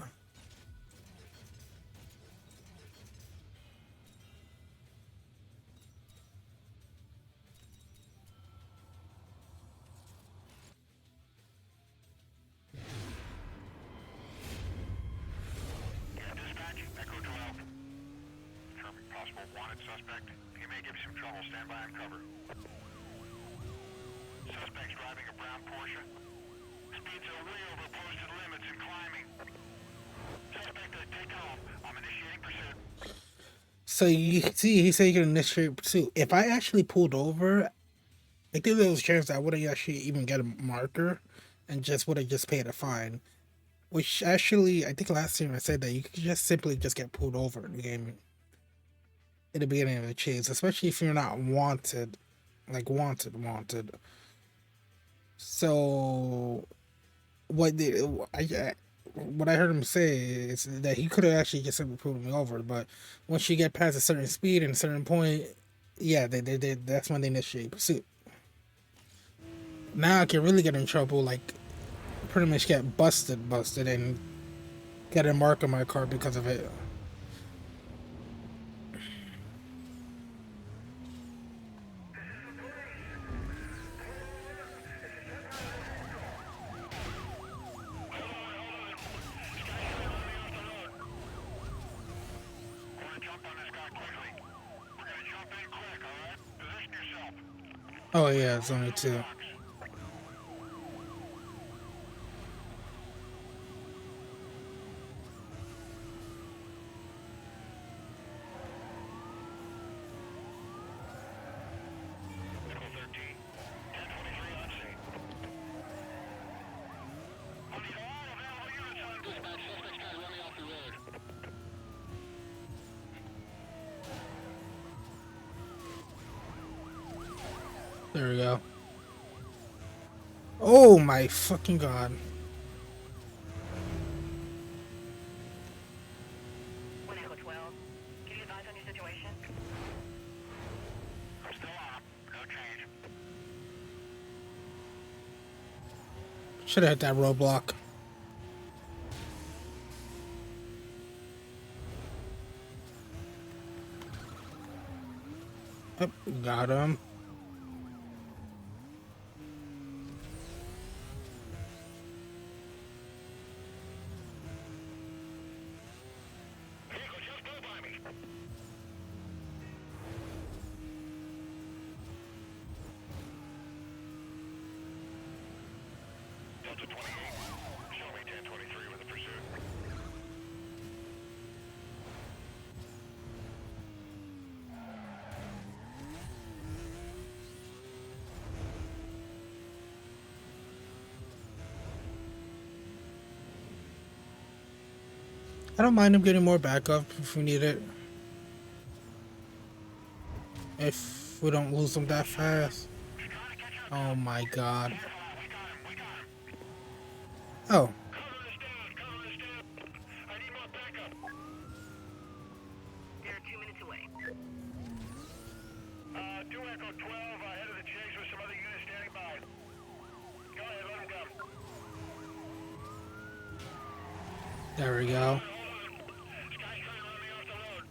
Dispatch, Echo 12. Confirming possible wanted suspect. He may give you some trouble. Stand by and cover. Suspect's driving a brown Porsche. Speeds are way over posted limits and climbing. Suspect take off. I'm initiating pursuit. So you see, he said you can initiate pursuit. If I actually pulled over, I think there was a chance that I wouldn't actually even get a marker, and just would have just paid a fine. Which actually, I think last time I said that you could just simply just get pulled over in the game in the beginning of the chase, especially if you're not wanted, like wanted. So what what I heard him say is that he could have actually just simply pulled me over, but once you get past a certain speed and a certain point, yeah, they that's when they initiate pursuit. Now I can really get in trouble, like pretty much get busted, and get a mark on my car because of it. We're gonna jump on this guy quickly. We're gonna jump in quick, alright? Position yourself. Oh yeah, it's only two. Echo 13. 1023 on scene. I need all available units on dispatch. Suspect's trying to run me off the road. There we go. Oh my fucking god. One Echo 12. Can you advise on your situation? I'm still on. No change. Should have hit that roadblock. Yep, got him. Vehicle just blew by me. Delta 28. Show me I don't mind him getting more backup if we need it. If we don't lose him that fast. Oh my god. Oh. They're 2 minutes away. 2 Echo 12, ahead of the chase with some other units standing by. Go ahead, let them go. There we go. Sky's trying to run me off the road.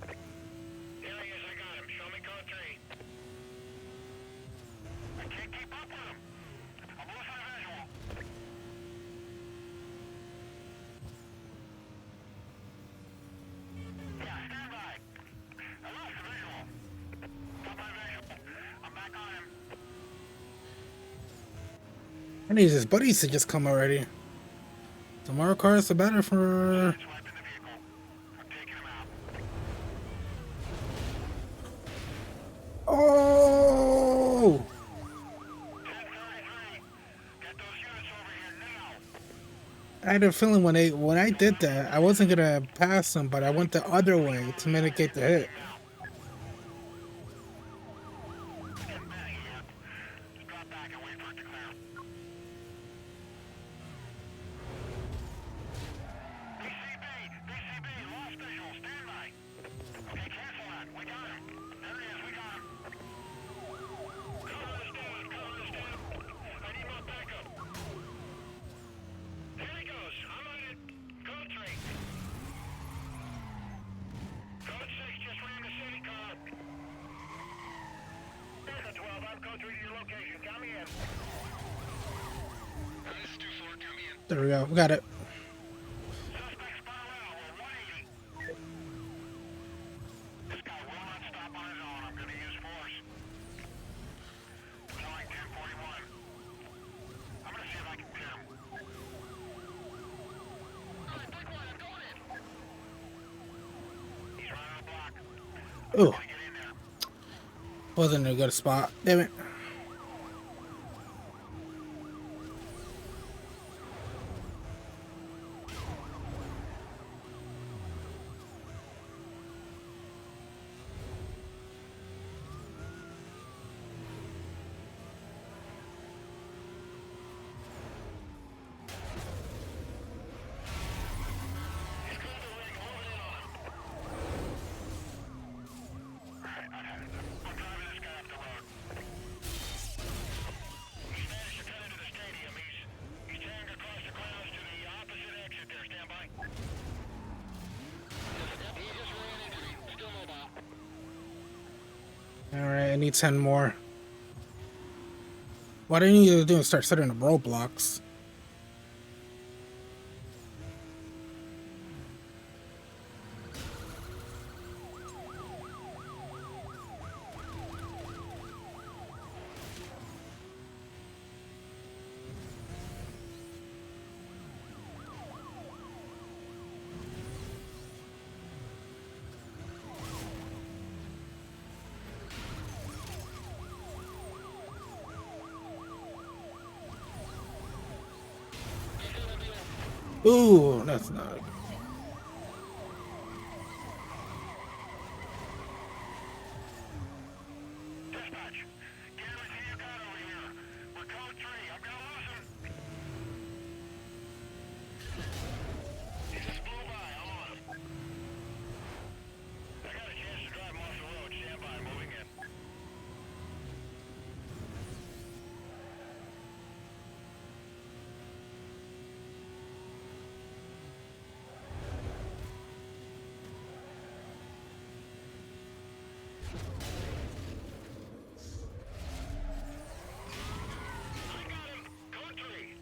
There he is, I got him. Show me code 3. I can't keep up with him. I'm losing the visual. Yeah, stand by. I lost the visual. Got my visual. I'm back on him. I need his buddies to just come already. The more cars, the better for. Swipe in the vehicle. I'm taking him out. Oh! 1033. Get those units over here now. I had a feeling when I did that, I wasn't gonna pass them, but I went the other way to mitigate the hit. Getting baggy yet. Just drop back and wait for it to clear. BCB, lost visual, stand by. Okay, cancel that. We got him. There he is, we got him. Cover the stand. I need more backup. Here he goes. I'm on it. Code 3. Code 6 just ran the city car. Echo 12, I'm code 3 to your location. Count me in. This is 2-4, count me in. There we go. We got it. Suspect spotted out. We're 180. This guy will not stop on his own. I'm going to use force. Showing 1041. I'm going to see if I can pin him. Alright, back one. I'm going in. He's running a block. Ooh, Gotta get in there. wasn't in a good spot. Damn it. He's cleared the ring. Moving in on him. Alright, I'm driving this guy up the road. He's managed to cut into the stadium. He's tearing across the grounds to the opposite exit there. Stand by. Yep, he just ran into me. Still mobile. Alright, I need 10 more. What I need to do is start setting up roadblocks. Ooh, that's not. Dispatch, get everything you got over here. We're code 3. I'm gonna lose him. He just blew by. I'm on him. I got a chance to drive him off the road. Stand by. Moving in. I got him. Code 3.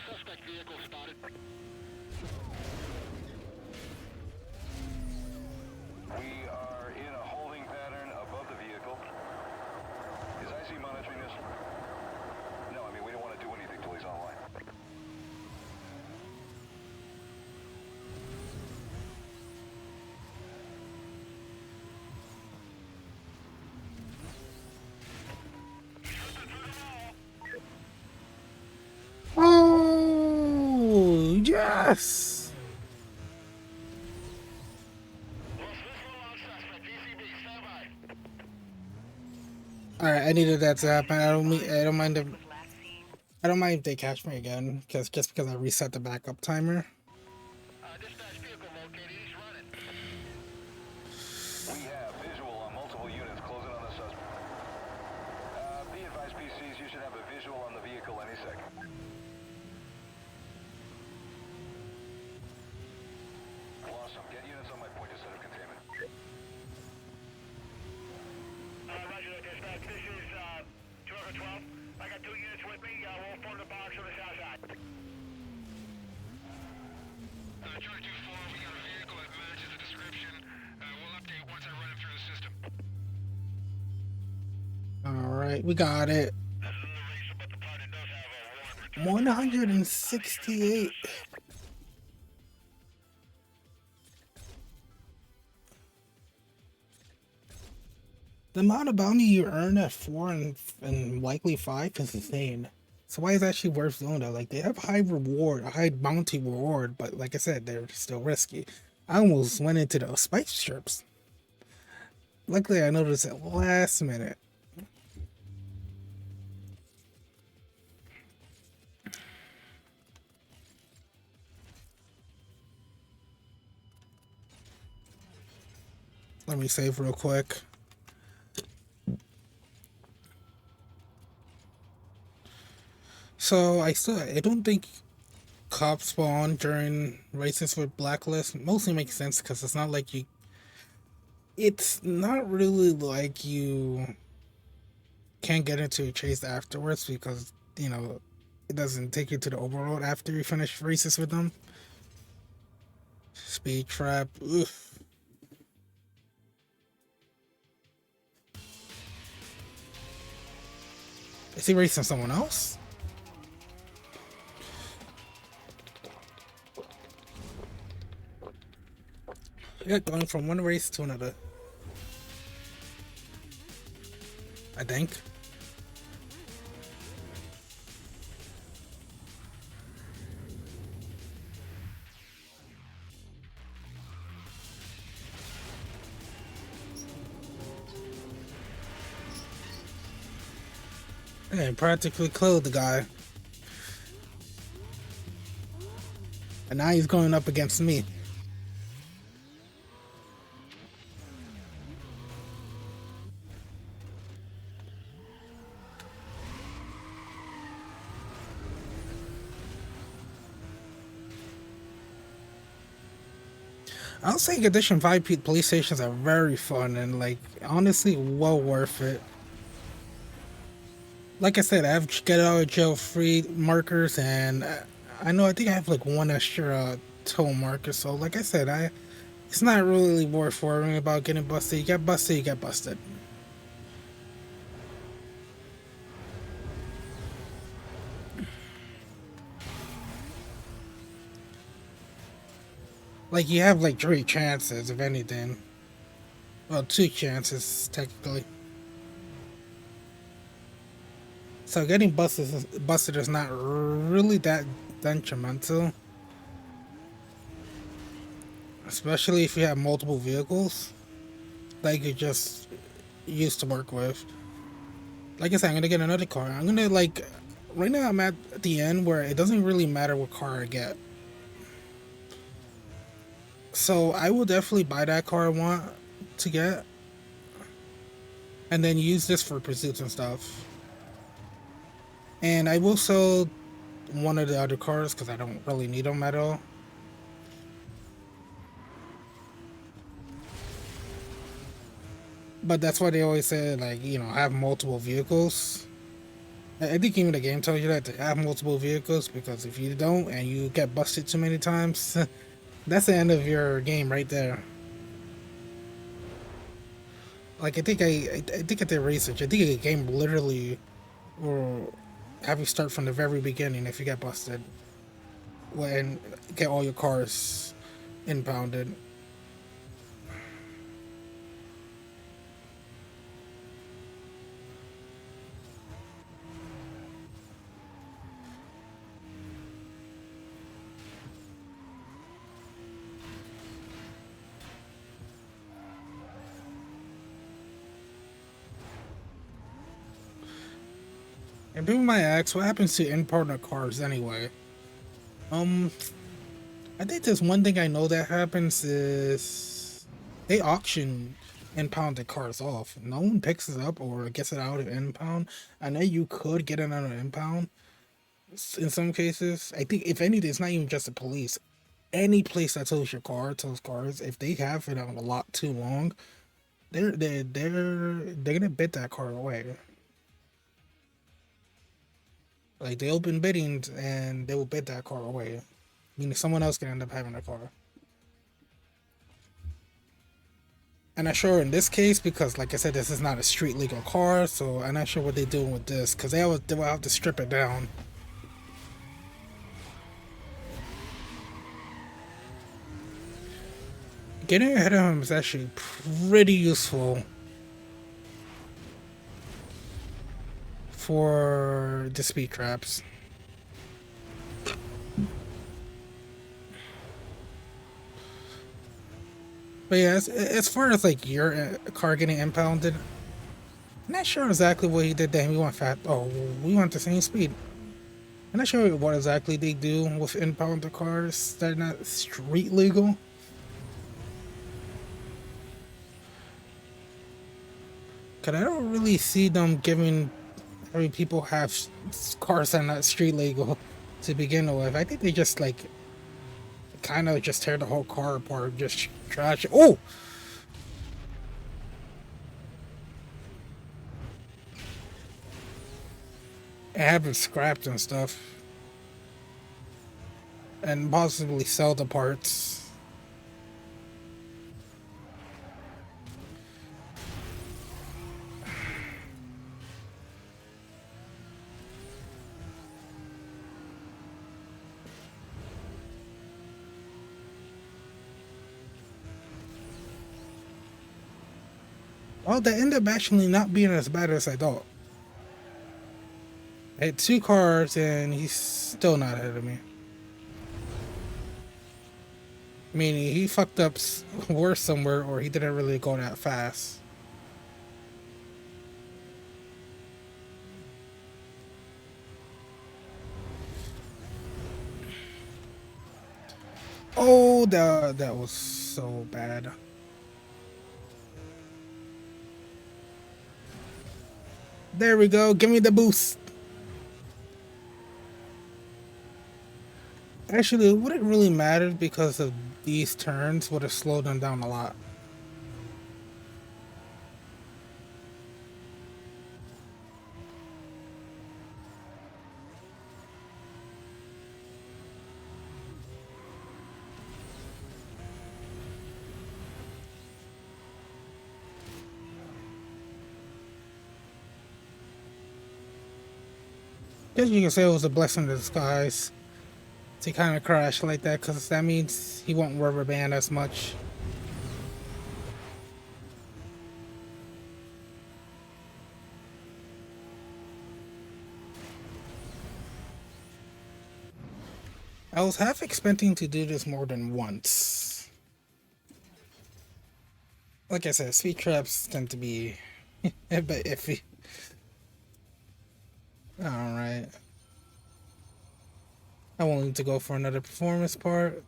Suspect vehicle spotted. We are in a holding pattern above the vehicle. Is IC monitoring this? No, I mean, we don't want to do anything till he's online. Yes. All right, I needed that to happen. I don't mind if Was last seen. I don't mind if they catch me again, because I reset the backup timer. Dispatch vehicle located. He's running. We have visual on multiple units closing on the suspect. Be advised, PCs, you should have a visual on the vehicle any second. Awesome. Get units on my point to set up containment. Roger that, dispatch. This is 12. I got 2 units with me. We'll form the box on the south side. Charlie 2-4, we got a vehicle that matches the description. We'll update once I run it through the system. All right, we got it. 168. The amount of bounty you earn at 4 and likely 5 is insane. So why is it actually worth doing that? Like, they have high reward, a high bounty reward, but like I said, they're still risky. I almost went into the spice strips. Luckily, I noticed it last minute. Let me save real quick. So I don't think cops spawn during races with Blacklist. Mostly makes sense because it's not like you. It's not really like you can't get into a chase afterwards because it doesn't take you to the overworld after you finish races with them. Speed trap. Oof. Is he racing someone else? Yeah, going from one race to another. I think. And practically killed the guy. And now he's going up against me. I'll say Edition 5 police stations are very fun and, like, honestly, well worth it. Like I said, I have get out of jail free markers, and I think I have like one extra tow marker. So, like I said, it's not really worth worrying about getting busted. You get busted, you get busted. Like, you have like 3 chances, if anything. Well, 2 chances, technically. So getting busted is not really that detrimental. Especially if you have multiple vehicles that you could just use to work with. Like I said, I'm gonna get another car. I'm gonna, like, right now I'm at the end where it doesn't really matter what car I get. So I will definitely buy that car I want to get. And then use this for pursuits and stuff. And I will sell one of the other cars because I don't really need them at all. But that's why they always say, like, have multiple vehicles. I think even the game tells you that, to have multiple vehicles, because if you don't and you get busted too many times, that's the end of your game right there. Like, I think I did research. I think the game literally will have you start from the very beginning if you get busted. And get all your cars impounded. And people might ask, what happens to impounded cars anyway? Um, I think there's one thing I know that happens is they auction impounded cars off. No one picks it up or gets it out of impound. I know you could get it out of impound in some cases. I think if anything, it's not even just the police. Any place that tows your car, tows cars, if they have it on a lot too long, they're gonna bid that car away. Like they open biddings and they will bid that car away. Meaning someone else can end up having the car. And I'm not sure in this case because, like I said, this is not a street legal car, so I'm not sure what they're doing with this because they will have to strip it down. Getting ahead of him is actually pretty useful for the speed traps. But yeah, as far as like your car getting impounded, I'm not sure exactly what he did. Then we want fat. Oh, we want the same speed. I'm not sure what exactly they do with impounded cars that are not street legal. Cause I don't really see them giving having people have cars that are not street legal to begin with. I think they just like kind of just tear the whole car apart, just trash it. Oh, and have it scrapped and stuff, and possibly sell the parts. Well, that ended up actually not being as bad as I thought. I had two cars and he's still not ahead of me. Meaning he fucked up worse somewhere or he didn't really go that fast. Oh, that was so bad. There we go. Give me the boost. Actually, it wouldn't really matter because of these turns would have slowed them down a lot. Guess you can say it was a blessing in disguise to kind of crash like that because that means he won't rubber band as much. I was half expecting to do this more than once. Like I said, speed traps tend to be a bit iffy. Alright. I won't need to go for another performance part.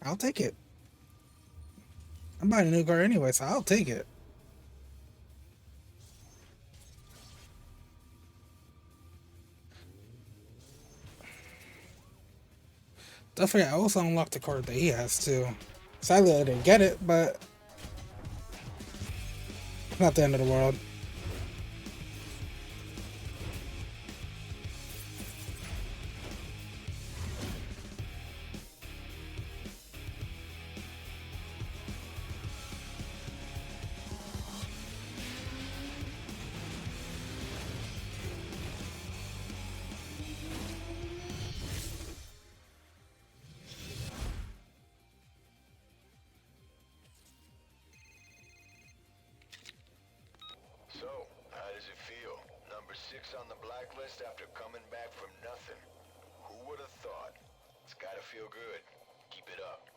I'll take it. I'm buying a new car anyway, so I'll take it. Don't forget, I also unlocked the card that he has too. Sadly, I didn't get it, but not the end of the world. So, how does it feel? Number 6 on the blacklist after coming back from nothing. Who would have thought? It's gotta feel good. Keep it up.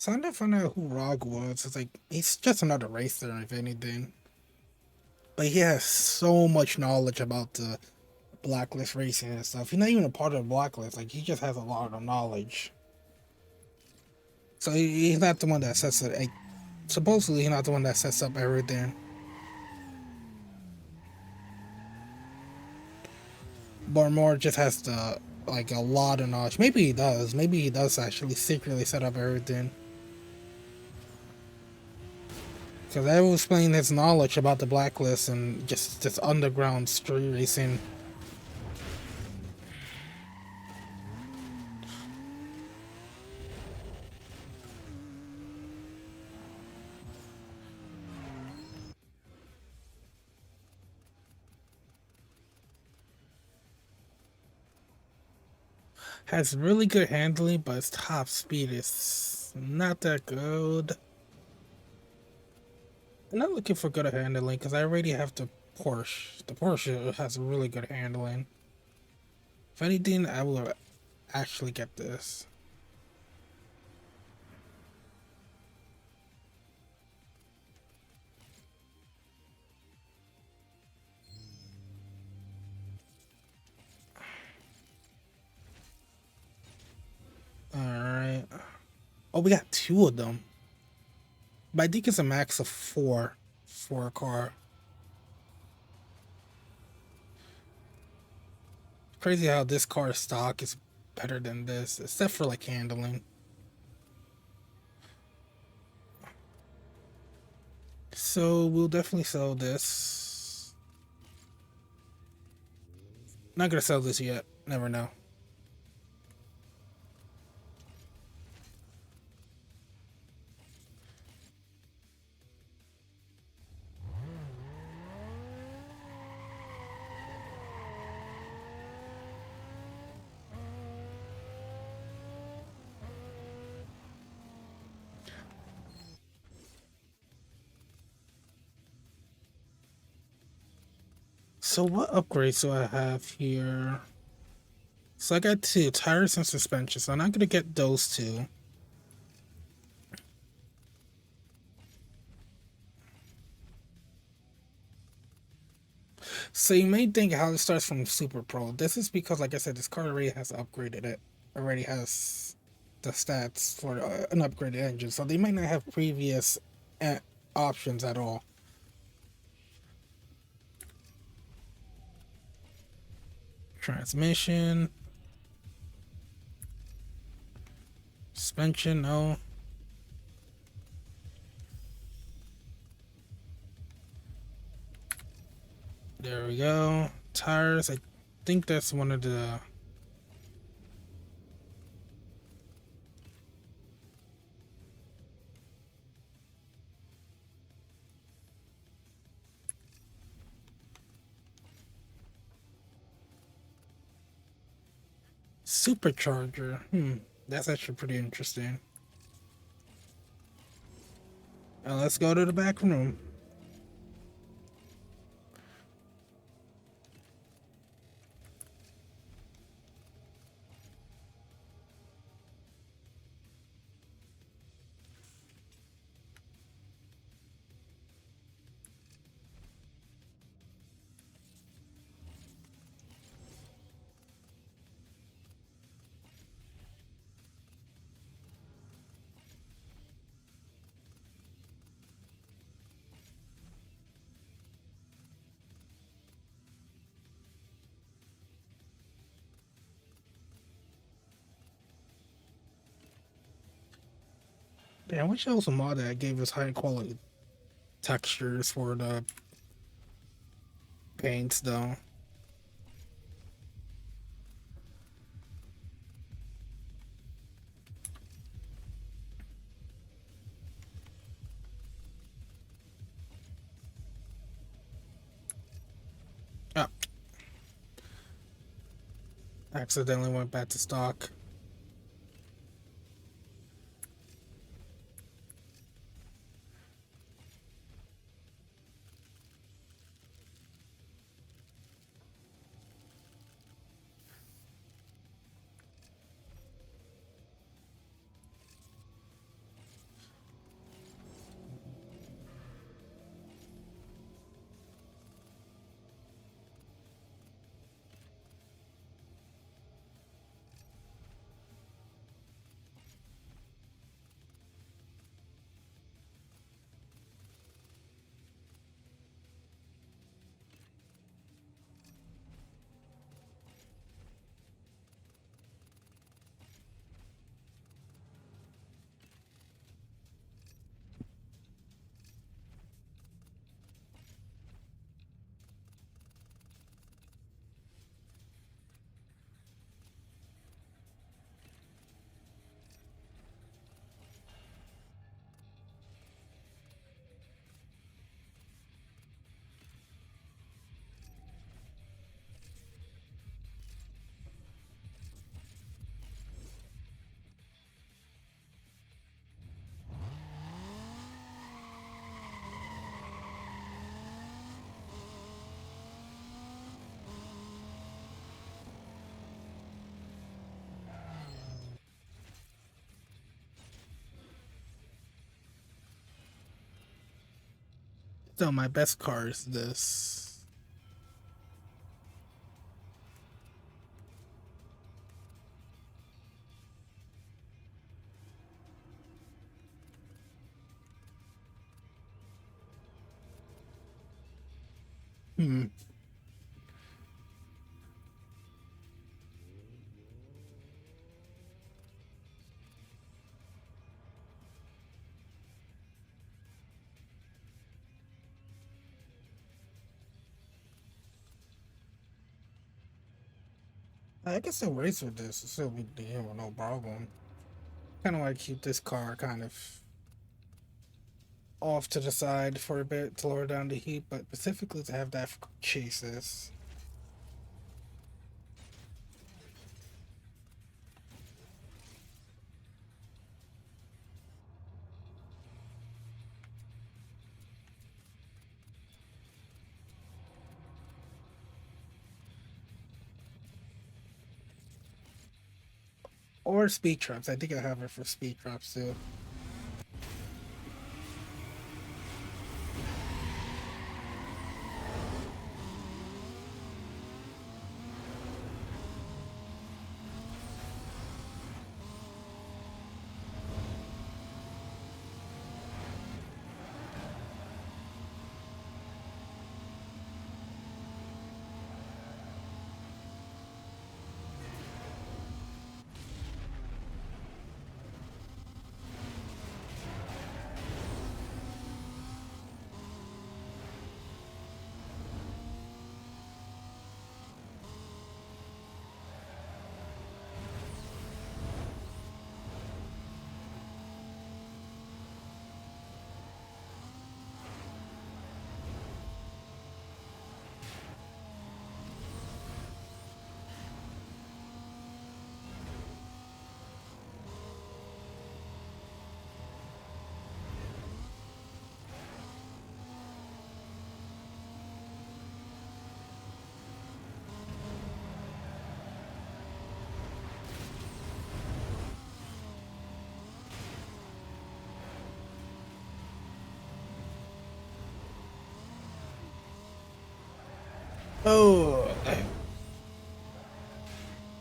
So I didn't find out who Rog was. It's like he's just another racer, if anything. But he has so much knowledge about the Blacklist racing and stuff. He's not even a part of the Blacklist. Like he just has a lot of knowledge. So he's not the one that sets it. Like, supposedly, he's not the one that sets up everything. Barmore just has the like a lot of knowledge. Maybe he does. Maybe he does actually secretly set up everything. Because I was explaining his knowledge about the Blacklist and just this underground street racing. Has really good handling, but its top speed is not that good. I'm not looking for good handling because I already have the Porsche. The Porsche has really good handling. If anything, I will actually get this. Alright. Oh, we got two of them. But I think it's a max of four for a car. Crazy how this car stock is better than this, except for like handling. So we'll definitely sell this. Not gonna sell this yet. Never know. So what upgrades do I have here? So I got two tires and suspension. So I'm not gonna get those two. So you may think how it starts from Super Pro. This is because, like I said, this car already has upgraded it. Already has the stats for an upgraded engine. So they might not have previous options at all. Transmission. Suspension, no. There we go. Tires, I think that's one of the... Supercharger. That's actually pretty interesting. Now let's go to the back room. Damn, I wish there was a mod that gave us high quality textures for the paints though. Ah, accidentally went back to stock. So my best car is this. Hmm. I guess the race with this will still be deal no problem. Kind of like keep this car kind of off to the side for a bit to lower down the heat, but specifically to have that chases. Or speed traps. I think I have it for speed traps too. Oh,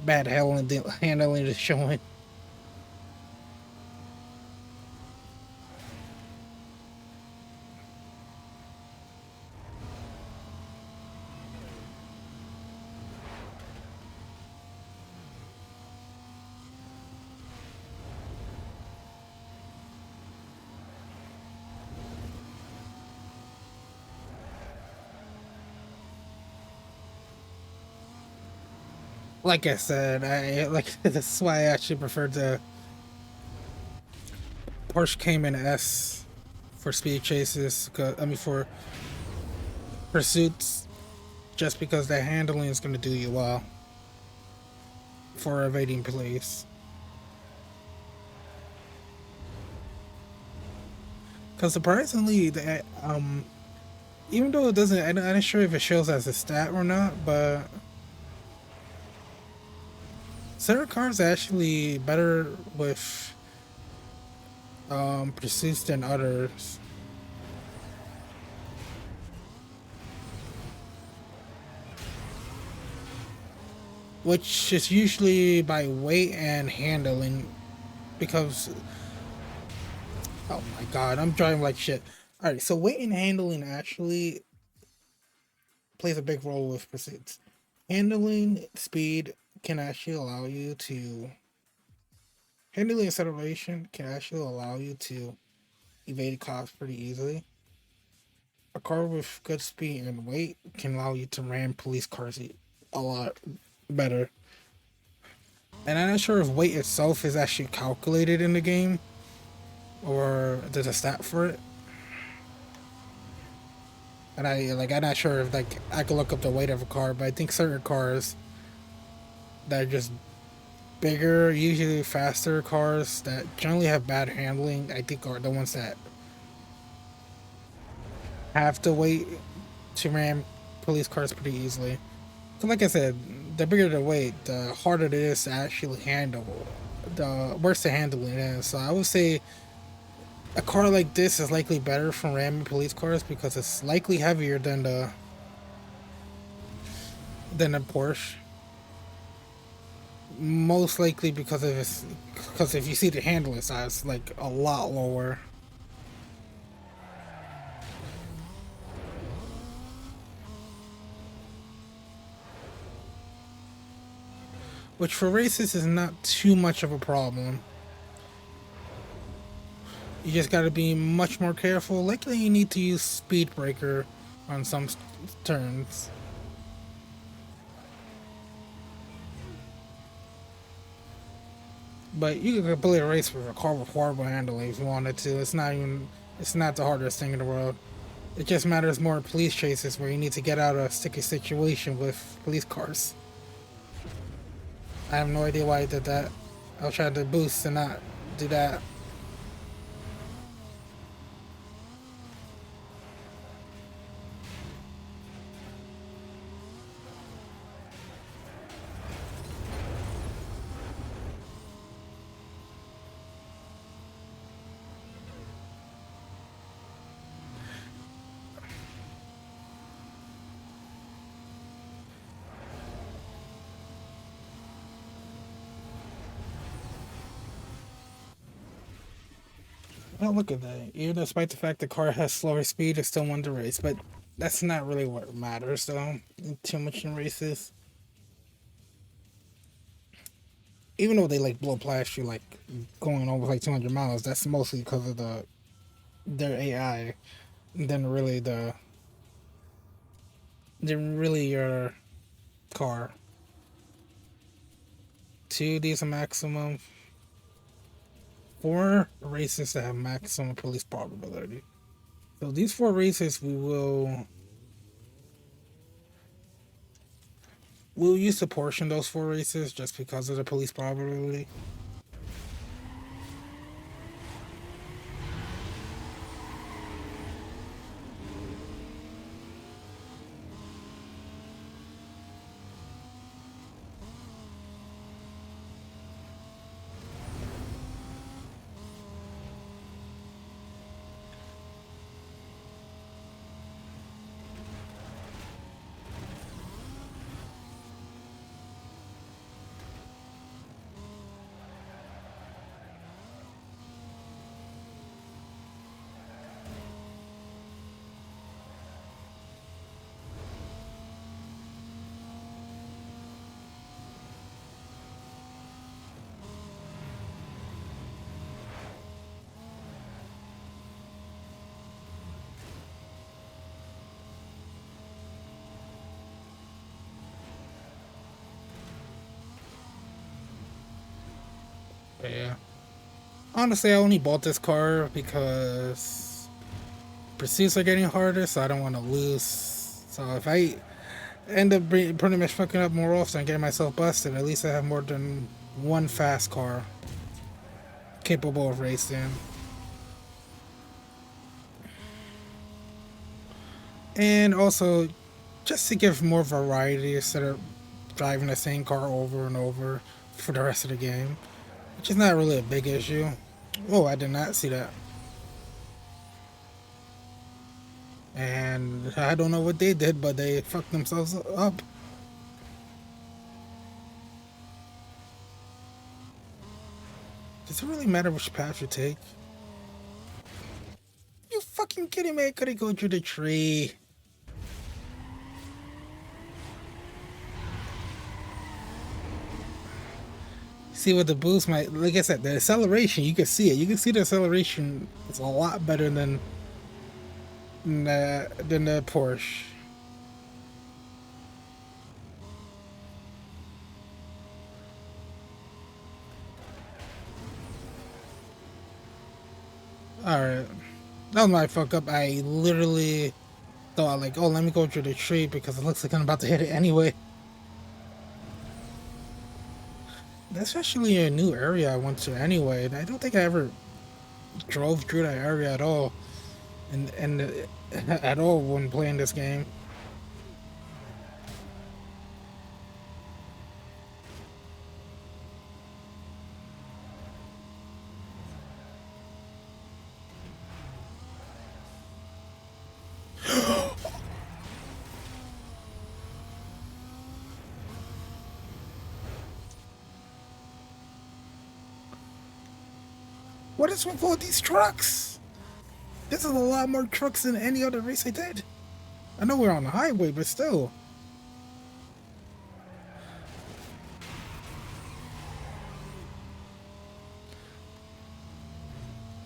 bad handling is showing. Like I said, I like that's why I actually prefer the Porsche Cayman S for speed chases. I mean for pursuits, just because the handling is going to do you well for evading police. Because surprisingly, even though it doesn't, I'm not sure if it shows as a stat or not, but certain cars are actually better with pursuits than others. Which is usually by weight and handling, because oh my god, I'm driving like shit. All right, so weight and handling actually plays a big role with pursuits. Handling speed can actually allow you to handling acceleration can actually allow you to evade cops pretty easily. A car with good speed and weight can allow you to ram police cars a lot better. And I'm not sure if weight itself is actually calculated in the game or there's a stat for it. And I'm not sure if like I could look up the weight of a car, but I think certain cars that are just bigger, usually faster cars that generally have bad handling, I think are the ones that have to wait to ram police cars pretty easily. So like I said, the bigger the weight, the harder it is to actually handle. The worse the handling is. So I would say A car like this is likely better from ramming police cars because it's likely heavier than a Porsche. Most likely because if you see the handling size, like a lot lower. Which for races is not too much of a problem. You just gotta be much more careful. Likely you need to use speed breaker on some turns. But you can complete a race with a car with horrible handling if you wanted to. It's not the hardest thing in the world. It just matters more in police chases where you need to get out of a sticky situation with police cars. I have no idea why I did that. I was trying to boost and not do that. Well, look at that. Even despite the fact the car has slower speed, it still won the race. But that's not really what matters, though. Too much in races. Even though they like blow past you, like going over like 200 miles, that's mostly because of their AI. Than really than really your car. Two, these are maximum. Four races that have maximum police probability. So these four races we'll use to portion those four races just because of the police probability. But yeah. Honestly, I only bought this car because pursuits are getting harder, so I don't want to lose. So if I end up pretty much fucking up more often and getting myself busted, at least I have more than one fast car capable of racing. And also, just to give more variety instead of driving the same car over and over for the rest of the game, which is not really a big issue. Oh, I did not see that. And I don't know what they did, but they fucked themselves up. Does it really matter which path you take? You fucking kidding me? I could've go through the tree. See what the boost might, like I said, the acceleration, you can see it. You can see the acceleration is a lot better than the Porsche. Alright. That was my fuck up. I literally thought like, oh, let me go through the tree because it looks like I'm about to hit it anyway. That's actually a new area I went to anyway. I don't think I ever drove through that area at all. And at all when playing this game. What is with all these trucks? This is a lot more trucks than any other race I did. I know we're on the highway, but still.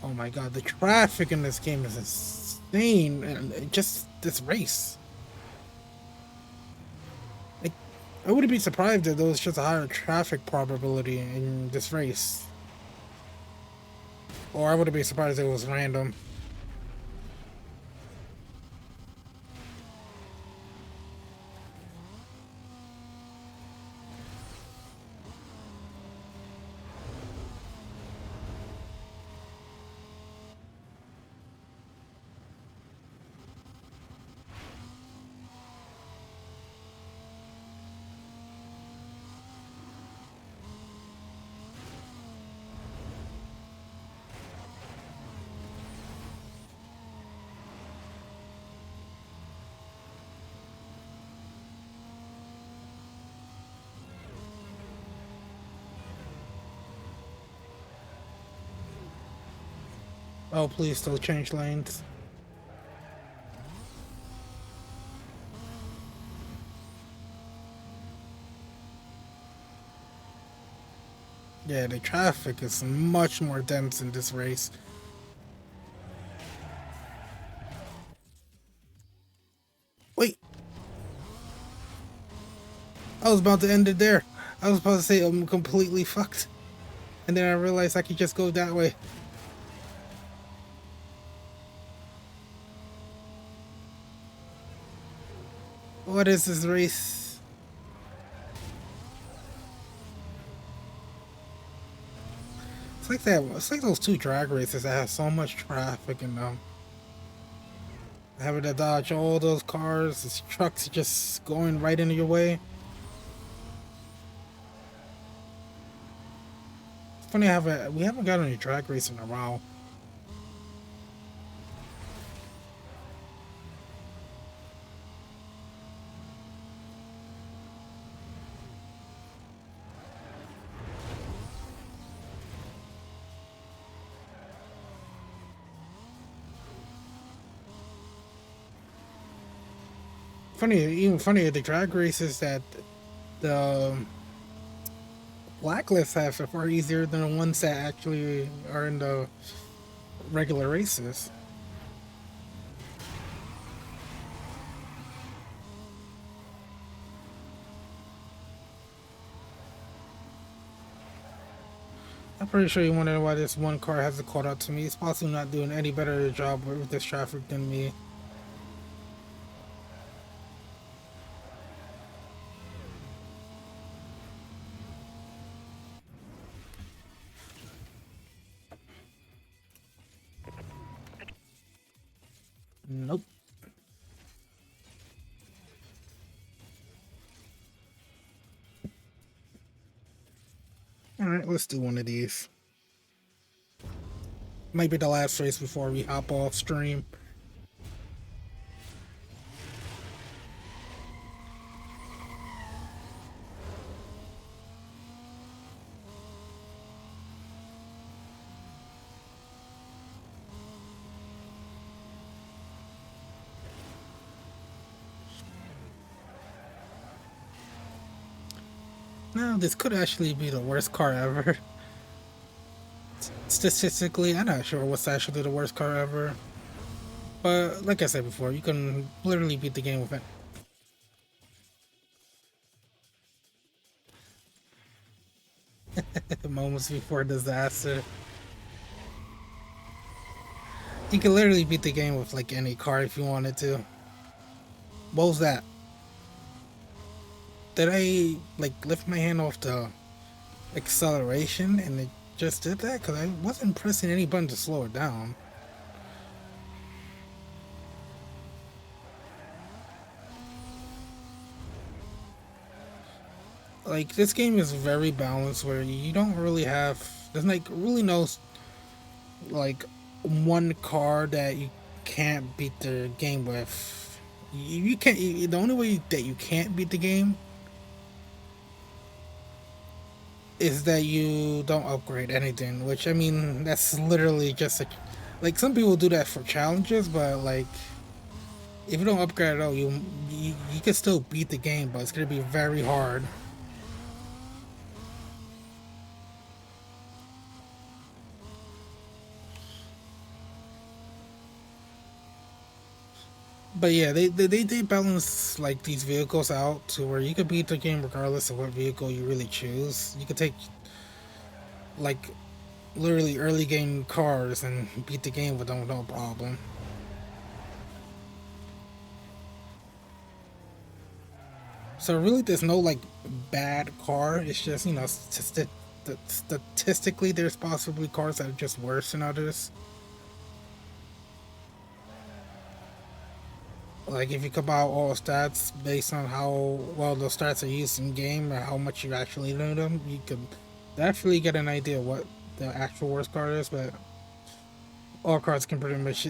Oh my god, the traffic in this game is insane. And just this race. I wouldn't be surprised if there was just a higher traffic probability in this race. Or I wouldn't be surprised if it was random. Oh, please still change lanes. Yeah, the traffic is much more dense in this race. Wait. I was about to end it there. I was about to say I'm completely fucked. And then I realized I could just go that way. What is this race? It's like that. It's like those two drag races that have so much traffic in them. Having to dodge all those cars, these trucks just going right into your way. It's funny how we haven't got any drag racing in a while. Even funnier, the drag races that the Blacklist have so far easier than the ones that actually are in the regular races. I'm pretty sure you wonder why this one car hasn't caught up to me. It's possibly not doing any better a job with this traffic than me. Nope. Alright, let's do one of these. Might be the last race before we hop off stream. No, this could actually be the worst car ever. Statistically, I'm not sure what's actually the worst car ever. But like I said before, you can literally beat the game with it. Moments before disaster. You can literally beat the game with like any car if you wanted to. What was that? Did I like lift my hand off the acceleration and it just did that? Because I wasn't pressing any button to slow it down. Like, this game is very balanced where you don't really have, there's like really no like one car that you can't beat the game with. You can't. The only way that you can't beat the game is that you don't upgrade anything. Which I mean, that's literally just like some people do that for challenges, but like if you don't upgrade at all, you can still beat the game, but it's gonna be very hard. But yeah, they balance like these vehicles out to where you could beat the game regardless of what vehicle you really choose. You could take like literally early game cars and beat the game with no problem. So really, there's no like bad car. It's just statistically there's possibly cars that are just worse than others. Like if you compile all stats based on how well those stats are used in game or how much you actually know them, you could definitely get an idea what the actual worst card is. But all cards can pretty much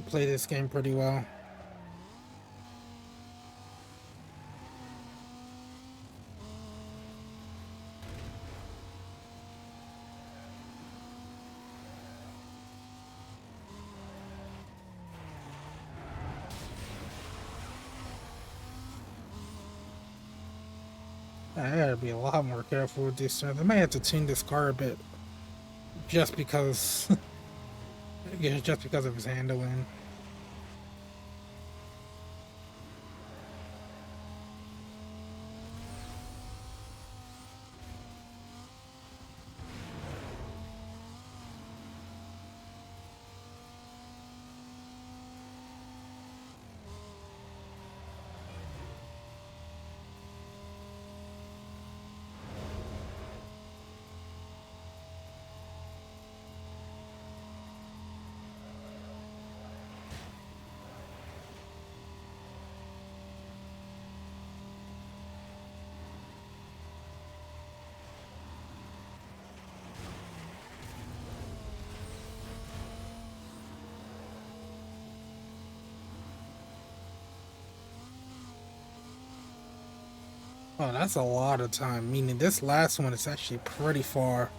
play this game pretty well. I gotta be a lot more careful with these turns. I might have to tune this car a bit just because, yeah, just because of his handling. Oh, that's a lot of time. Meaning this last one is actually pretty far.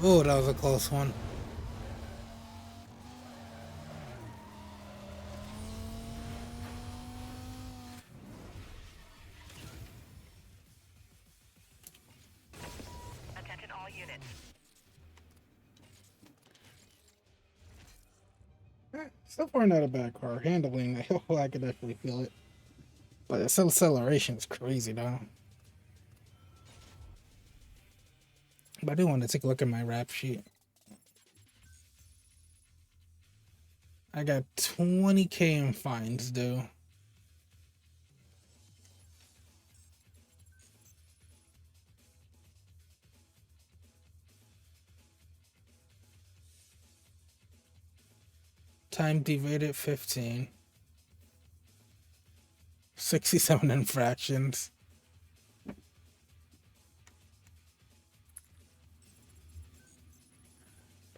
Oh, that was a close one. Attention all units. So far, not a bad car. Handling, I can definitely feel it. But its acceleration is crazy, though. But I do want to take a look at my rap sheet. I got 20K in fines due. Time deviated 15. 67 infractions.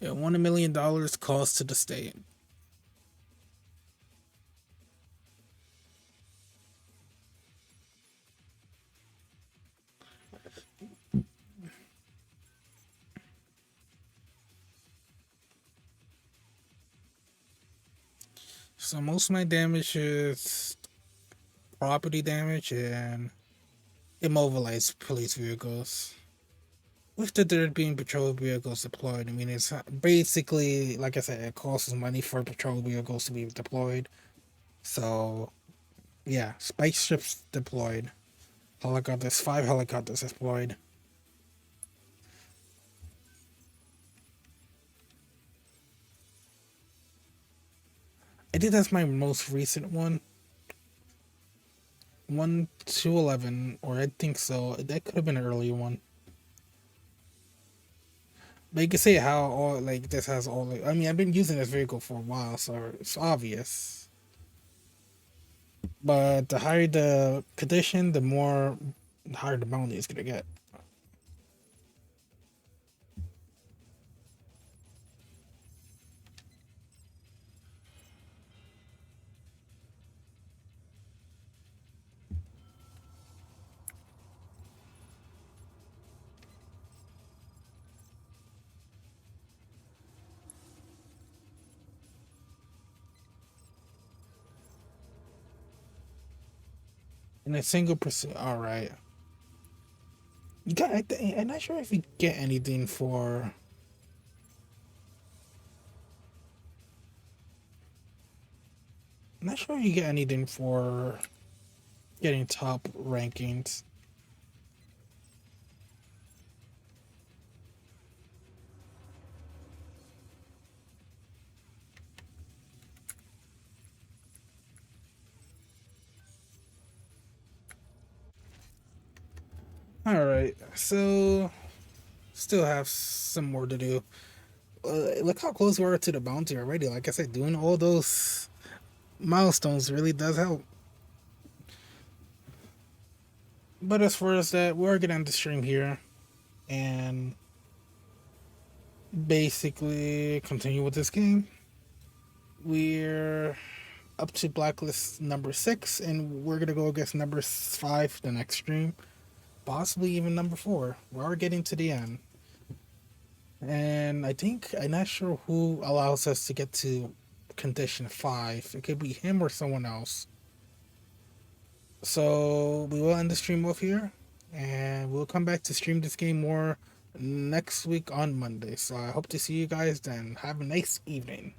Yeah, $1 million cost to the state. So most of my damage is property damage and immobilized police vehicles. With the third being patrol vehicles deployed, I mean, it's basically, like I said, it costs money for patrol vehicles to be deployed. So, yeah, spaceships deployed. Helicopters, 5 helicopters deployed. I think that's my most recent one. 1 to 11, or I think so. That could have been an earlier one. But you can see how all like this has all. Like, I mean, I've been using this vehicle for a while, so it's obvious. But the higher the condition, the higher the bounty is gonna get. In a single pursuit, all right. You got. I'm not sure if you get anything for. I'm not sure you get anything for getting top rankings. All right, so still have some more to do. Look how close we are to the bounty already. Like I said, doing all those milestones really does help. But as far as that, we're gonna end the stream here and basically continue with this game. We're up to Blacklist number 6, and we're gonna go against number 5 the next stream, possibly even number 4. We are getting to the end, and I think I'm not sure who allows us to get to condition 5. It could be him or someone else. So we will end the stream off here, and we'll come back to stream this game more next week on Monday. So I hope to see you guys then. Have a nice evening.